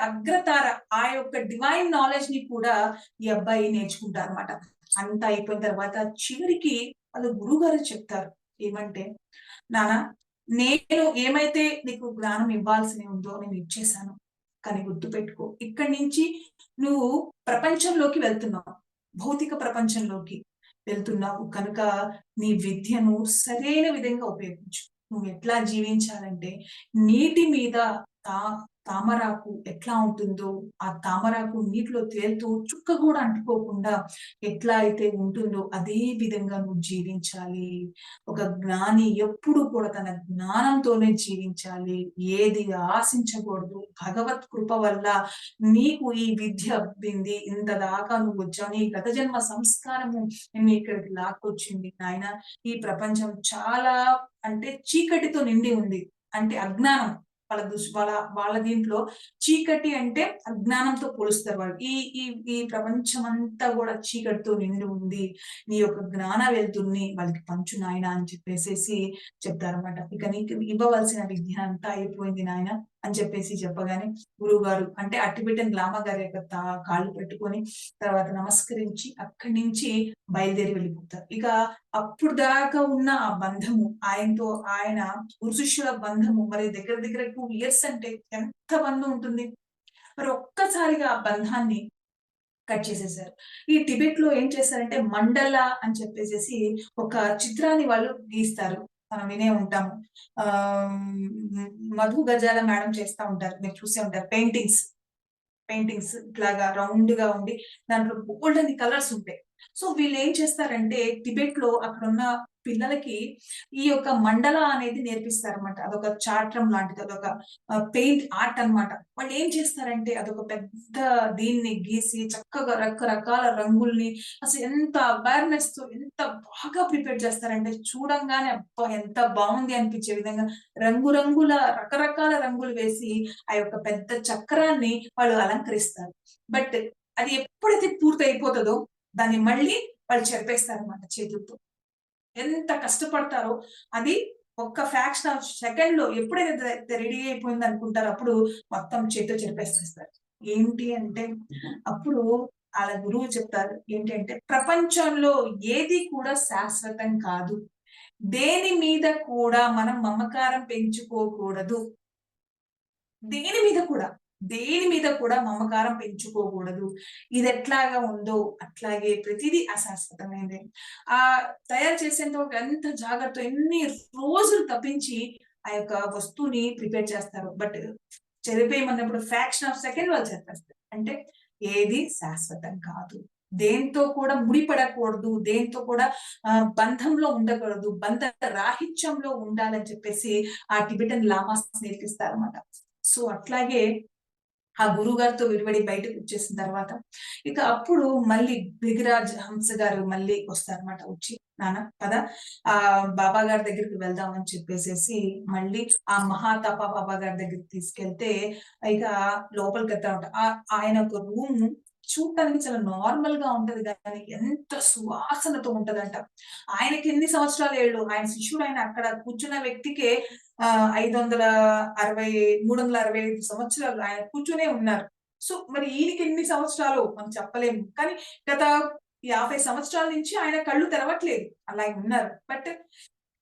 అగ్రతార ఆ యొక్క డివైన్ నాలెడ్జ్‌ని కూడా ఈ అబ్బాయి నేర్చుకుంటారన్నమాట. అంతా అయిపోయిన తర్వాత చివరికి వాళ్ళ గురువుగారు చెప్తారు. ఏమంటే, "నాన్న నేను ఏమైతే నీకు జ్ఞానం ఇవ్వాల్సినవి ఉందో నేను ఇచ్చేసాను. కానీ గుర్తుపెట్టుకో ఇక్కడి నుంచి నువ్వు ప్రపంచంలోకి వెళ్తున్నావు. భౌతిక ప్రపంచంలోకి వెళ్తున్నావు కనుక నీ విద్యను సరైన విధంగా ఉపయోగించు. నువ్వు ఎట్లా జీవించాలంటే నీటి మీద తా తామరాకు ఎట్లా ఉంటుందో ఆ తామరాకు నీటిలో తేలుతూ చుక్క కూడా అంటుకోకుండా ఎట్లా అయితే ఉంటుందో అదే విధంగా నువ్వు జీవించాలి. ఒక జ్ఞాని ఎప్పుడు కూడా తన జ్ఞానంతోనే జీవించాలి. ఏది ఆశించకూడదు. భగవత్ కృప వల్ల నీకు ఈ విద్య అబ్బింది. ఇంత దాకా నువ్వొచ్చావు. నీ గత జన్మ సంస్కారము నిన్ను ఇక్కడికి లాక్కొచ్చింది నాయనా. ఈ ప్రపంచం చాలా అంటే చీకటితో నిండి ఉంది. అంటే అజ్ఞానం. వాళ్ళ దీంట్లో చీకటి అంటే అజ్ఞానంతో పోలుస్తారు వాళ్ళు. ఈ ఈ ఈ ప్రపంచమంతా గూడా చీకటితో నిండి ఉంది. నీ యొక్క జ్ఞాన వెలుతురుని వాళ్ళకి పంచు నాయనా అని చెప్పేసేసి చెప్తారన్నమాట. ఇక నీకు ఇవ్వవలసిన విద్య అంతా అయిపోయింది నాయన అని చెప్పేసి చెప్పగానే గురువుగారు అంటే అట్టిపెట్టిన లామ గారి యొక్క కాళ్ళు పెట్టుకొని తర్వాత నమస్కరించి అక్కడి నుంచి బయలుదేరి వెళ్ళిపోతారు. ఇక అప్పుడు దాకా ఉన్న ఆ బంధము ఆయనతో ఆయన గురు శిష్యుల బంధము మరి దగ్గర దగ్గర 2 ఇయర్స్ అంటే ఎంత బంధం ఉంటుంది. మరి ఒక్కసారిగా ఆ బంధాన్ని కట్ చేసేసారు. ఈ టిబెట్‌లో ఏం చేశారంటే మండల అని చెప్పేసేసి ఒక చిత్రాన్ని వాళ్ళు గీస్తారు. మనం వినే ఉంటాము. ఆహ్, మధు గజాల మేడం చేస్తా ఉంటారు. మీరు చూసే ఉంటారు. పెయింటింగ్స్ ఇట్లాగా రౌండ్‌గా ఉండి దాంట్లో బోలెడన్ని కలర్స్ ఉంటాయి. సో వీళ్ళు ఏం చేస్తారంటే టిబెట్ లో అక్కడున్న పిల్లలకి ఈ యొక్క మండల అనేది నేర్పిస్తారన్నమాట. అదొక చాట్రం లాంటిది. అదొక పెయింట్ ఆర్ట్ అన్నమాట. వాళ్ళు ఏం చేస్తారంటే అదొక పెద్ద దీన్ని గీసి చక్కగా రకరకాల రంగుల్ని అసలు ఎంత అవేర్‌నెస్ తో ఎంత బాగా ప్రిపేర్ చేస్తారంటే చూడంగానే అబ్బా! ఎంత బావుంది అనిపించే విధంగా రంగురంగుల రకరకాల రంగులు వేసి ఆ యొక్క పెద్ద చక్రాన్ని వాళ్ళు అలంకరిస్తారు. బట్ అది ఎప్పుడైతే పూర్తయిపోతదో దాన్ని మళ్ళీ వాళ్ళు చెరిపేస్తారన్నమాట చేతులతో. ఎంత కష్టపడతారో అది ఒక్క ఫ్రాక్షన్ ఆఫ్ సెకండ్‌లో ఎప్పుడైతే రెడీ అయిపోయింది అనుకుంటారో అప్పుడు మొత్తం చేత్తో చెరిపేసేస్తారు. ఏంటి అంటే అప్పుడు ఆళ్ళ గురువు చెప్తారు. ఏంటి అంటే ప్రపంచంలో ఏది కూడా శాశ్వతం కాదు. దేని మీద కూడా మనం మమకారం పెంచుకోకూడదు. దేని మీద కూడా, దేని మీద కూడా మమకారం పెంచుకోకూడదు. ఇదెట్లాగా ఉందో అట్లాగే ప్రతిదీ అశాశ్వతమైనదే. తయారు చేసేంత వరకు ఎంత జాగ్రత్త ఎన్ని రోజులు తప్పించి ఆ యొక్క వస్తువుని ప్రిపేర్ చేస్తారు. బట్ చెరిపేయమన్నప్పుడు ఫ్రాక్షన్ ఆఫ్ సెకండ్ వాళ్ళు చెరిపేస్తారు. అంటే ఏది శాశ్వతం కాదు. దేనితో కూడా ముడిపడకూడదు. దేనితో కూడా బంధంలో ఉండకూడదు. బంధ రాహిత్యంలో ఉండాలని చెప్పేసి ఆ టిబెటన్ లామాస్ నేర్పిస్తారన్నమాట. సో, అట్లాగే ఆ గురువుగారితో విడివడి బయటకొచ్చేసిన తర్వాత, ఇక అప్పుడు మళ్ళీ భృగిరాజ్ హంస గారు మళ్ళీ వస్తారన్నమాట. వచ్చి నాన్న పద బాబా గారి దగ్గరికి వెళ్దాం అని చెప్పేసేసి మళ్ళీ ఆ మహాతప బాబా గారి దగ్గరికి తీసుకెళ్తే, ఇక లోపలికెళ్తారన్నమాట. ఆయన ఒక రూమ్ చూడటానికి చాలా నార్మల్ గా ఉంటది గానీ, ఎంత సువాసనతో ఉంటదంట. ఆయనకి ఎన్ని సంవత్సరాల ఏళ్ళు, ఆయన శిష్యుడు అక్కడ కూర్చున్న వ్యక్తికే 560 365 సంవత్సరాలు ఆయన కూర్చునే ఉన్నారు. సో, మరి ఈయనకి ఎన్ని సంవత్సరాలో మనం చెప్పలేము. కానీ గత 50 సంవత్సరాల నుంచి ఆయన కళ్ళు తెరవట్లేదు. అలాగే ఉన్నారు. బట్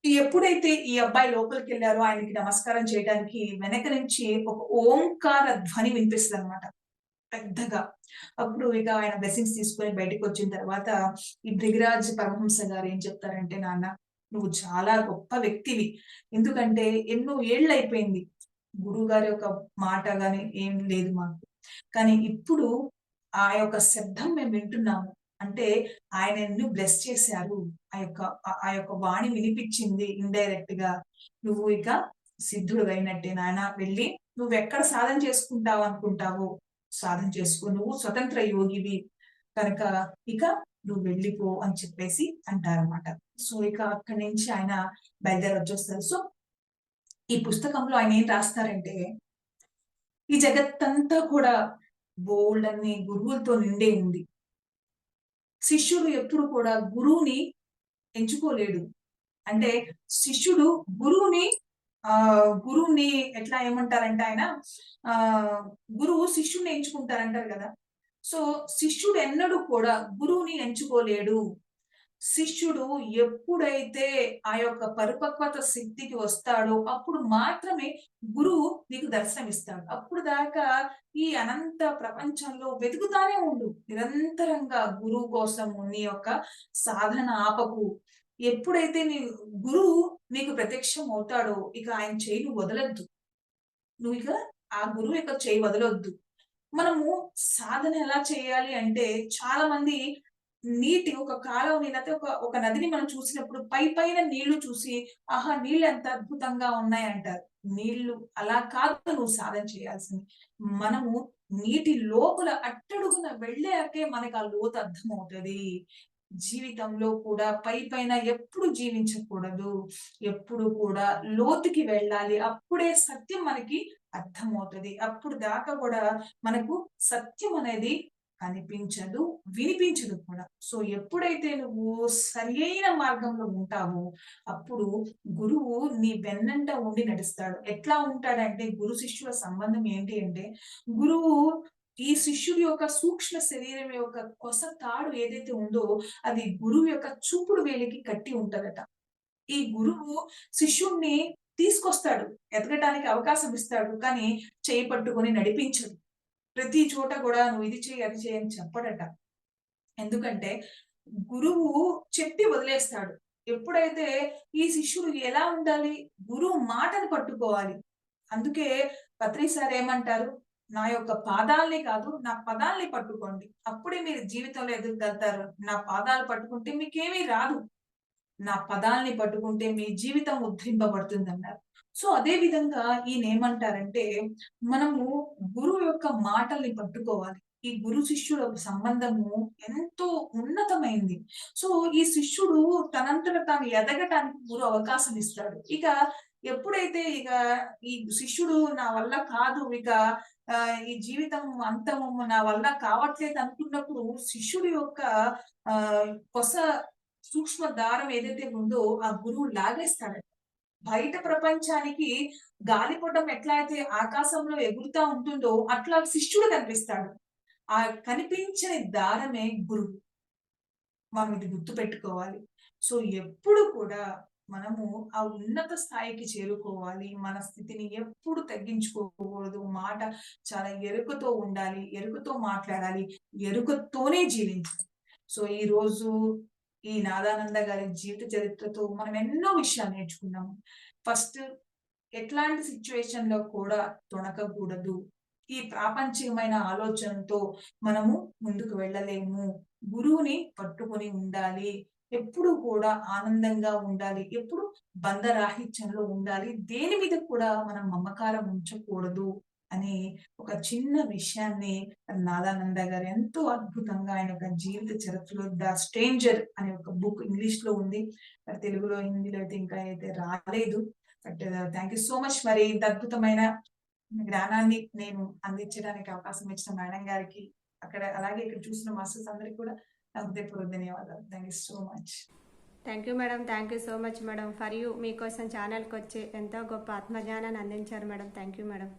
ఎప్పుడైతే ఈ అబ్బాయి లోపలికెళ్లారో ఆయనకి నమస్కారం చేయడానికి వెనక నుంచి ఒక ఓంకార ధ్వని వినిపిస్తదన్నమాట పెద్దగా. అప్పుడు ఇక ఆయన బ్లెస్సింగ్స్ తీసుకొని బయటికొచ్చిన తర్వాత ఈ భృగిరాజ్ పరమహంస గారు ఏం చెప్తారంటే, "నాన్న నువ్వు చాలా గొప్ప వ్యక్తివి. ఎందుకంటే ఎన్నో ఏళ్లయిపోయింది. గురువుగారి యొక్క మాట గాని ఏం లేదు మాకు. కానీ ఇప్పుడు ఆ యొక్క శబ్దం మేము వింటున్నాము. అంటే ఆయన నిన్ను బ్లెస్ చేశారు. ఆ యొక్క వాణి వినిపిచ్చింది ఇండైరెక్ట్‌గా. నువ్వు ఇక సిద్ధుడివైనట్టే నాన్న. వెళ్లి నువ్వెక్కడ సాధన చేసుకుంటావనుకుంటావో సాధన చేసుకో. నువ్వు స్వతంత్ర యోగివి. కనుక ఇక నువ్వు వెళ్ళిపో" అని చెప్పేసి అంటారన్నమాట. సో, ఇక అక్కడి నుంచి ఆయన బయలుదేరొచ్చేస్తారు. సో, ఈ పుస్తకంలో ఆయన ఏం రాస్తారంటే, ఈ జగత్తంతా కూడా బోలెడన్ని గురువులతో నిండే ఉంది. శిష్యుడు ఎప్పుడు కూడా గురువుని ఎంచుకోలేడు. అంటే శిష్యుడు గురువుని గురువుని ఎట్లా ఏమంటారంటే ఆయన ఆహ్, గురువు శిష్యుడిని ఎంచుకుంటారంటారు గదా! సో, శిష్యుడు ఎన్నడూ కూడా గురువుని ఎంచుకోలేడు. శిష్యుడు ఎప్పుడైతే ఆ యొక్క పరిపక్వత స్థితికి వస్తాడో అప్పుడు మాత్రమే గురువు నీకు దర్శనమిస్తాడు. అప్పుడు దాకా ఈ అనంత ప్రపంచంలో వెతుకుతానే ఉండు. నిరంతరంగా గురువు కోసము నీ యొక్క సాధన ఆపకు. ఎప్పుడైతే గురువు నీకు ప్రత్యక్షం అవుతాడో ఇక ఆయన చెయ్యి నువ్వు వదలొద్దు. నువ్విక ఆ గురువు యొక్క చెయ్యి వదలొద్దు. మనము సాధన ఎలా చేయాలి అంటే చాలా మంది ఒక కాలువని లేతే ఒక నదిని మనం చూసినప్పుడు పైన నీళ్లు చూసి, ఆహా! నీళ్లు ఎంత అద్భుతంగా ఉన్నాయంటారు. నీళ్లు అలా కాదు నువ్వు సాధన చేయాల్సింది. మనము నీటి లోపల అట్టడుగున వెళ్ళాకే మనకు ఆ లోతు అర్థమవుతది. జీవితంలో కూడా పైన ఎప్పుడు జీవించకూడదు. ఎప్పుడు కూడా లోతుకి వెళ్ళాలి. అప్పుడే సత్యం మనకి అర్థమవుతది. అప్పుడు దాకా కూడా మనకు సత్యం అనేది కనిపించదు, వినిపించదు కూడా. సో, ఎప్పుడైతే నువ్వు సరియైన మార్గంలో ఉంటావో, అప్పుడు గురువు నీ వెన్నంట ఉండి నడుస్తాడు. ఎట్లా ఉంటాడంటే, గురు శిష్యుల సంబంధం ఏంటి అంటే, గురువు ఈ శిష్యుడి యొక్క సూక్ష్మ శరీరం యొక్క కొస తాడు ఏదైతే ఉందో, అది గురువు యొక్క చూపుడు వేలికి కట్టి ఉంటదట. ఈ గురువు శిష్యుడిని తీసుకొస్తాడు. ఎదగటానికి అవకాశం ఇస్తాడు. కానీ చేయి పట్టుకొని నడిపించడు. ప్రతి చోట గూడా నువ్వు ఇది చెయ్యి, అది చెయ్యి అని చెప్పడట. ఎందుకంటే గురువు చెప్పి వదిలేస్తాడు. ఎప్పుడైతే ఈ శిష్యుడు ఎలా ఉండాలి? గురువు మాటను పట్టుకోవాలి. అందుకే పత్రి సార్ ఏమంటారు? నా యొక్క పాదాల్ని కాదు, నా పదాల్ని పట్టుకోండి. అప్పుడే మీరు జీవితంలో ఎదగలుగుతారు. నా పాదాలు పట్టుకుంటే మీకేమీ రాదు. నా పదాల్ని పట్టుకుంటే మీ జీవితం ఉద్ధరింపబడుతుందన్నారు. సో, అదే విధంగా ఈయనేమంటారంటే, మనము గురువు యొక్క మాటల్ని పట్టుకోవాలి. ఈ గురు శిష్యుల సంబంధము ఎంతో ఉన్నతమైంది. సో, ఈ శిష్యుడు తనంతట తాను ఎదగటానికి గురువు అవకాశం ఇస్తాడు. ఎప్పుడైతే ఈ శిష్యుడు నా వల్ల కాదు, ఈ జీవితం అంతము నా వల్ల కావట్లేదు అనుకున్నప్పుడు శిష్యుడి యొక్క కొస సూక్ష్మ దారం ఏదైతే ఉందో ఆ గురువు లాగేస్తాడంట. బయట ప్రపంచానికి గాలిపటం ఎట్లా అయితే ఆకాశంలో ఎగురుతా ఉంటుందో అట్లా శిష్యుడు కనిపిస్తాడు. ఆ కనిపించని దారమే గురువు. మనం ఇది గుర్తుపెట్టుకోవాలి. సో, ఎప్పుడు కూడా మనము ఆ ఉన్నత స్థాయికి చేరుకోవాలి. మన స్థితిని ఎప్పుడు తగ్గించుకోకూడదు. మాట చాలా ఎరుకతో ఉండాలి. ఎరుకతో మాట్లాడాలి. ఎరుకతోనే జీవించాలి. సో, ఈరోజు ఈ నాదానంద గారి జీవిత చరిత్రతో మనం ఎన్నో విషయాలు నేర్చుకున్నాము. ఫస్ట్ ఎట్లాంటి సిట్యుయేషన్‌లో కూడా తొణకకూడదు. ఈ ప్రాపంచికమైన ఆలోచనతో మనము ముందుకు వెళ్ళలేము. గురువుని పట్టుకొని ఉండాలి. ఎప్పుడు కూడా ఆనందంగా ఉండాలి. ఎప్పుడు బంధరాహిత్యంలో ఉండాలి. దేని మీద కూడా మనం మమకారం ఉంచకూడదు అని ఒక చిన్న విషయాన్ని నాదానంద గారు ఎంతో అద్భుతంగా ఆయన యొక్క జీవిత చరిత్రలో 'ద స్ట్రేంజర్' అనే ఒక బుక్ ఇంగ్లీష్‌లో ఉంది. తెలుగులో, హిందీలో అయితే ఇంకా అయితే రాలేదు. But thank you so much. మరి ఇంత అద్భుతమైన జ్ఞానాన్ని నేను అందించడానికి అవకాశం ఇచ్చిన మేడం గారికి, అలాగే ఇక్కడ చూసిన మాస్టర్స్ అందరికి కూడా నా హృదయపూర్వక ధన్యవాదాలు. Thank you so much. Thank you madam. Thank you so much madam. For you మీకోసం ఛానల్కి వచ్చి ఎంతో గొప్ప ఆత్మజ్ఞానాన్ని అందించారు మేడం. Thank you madam.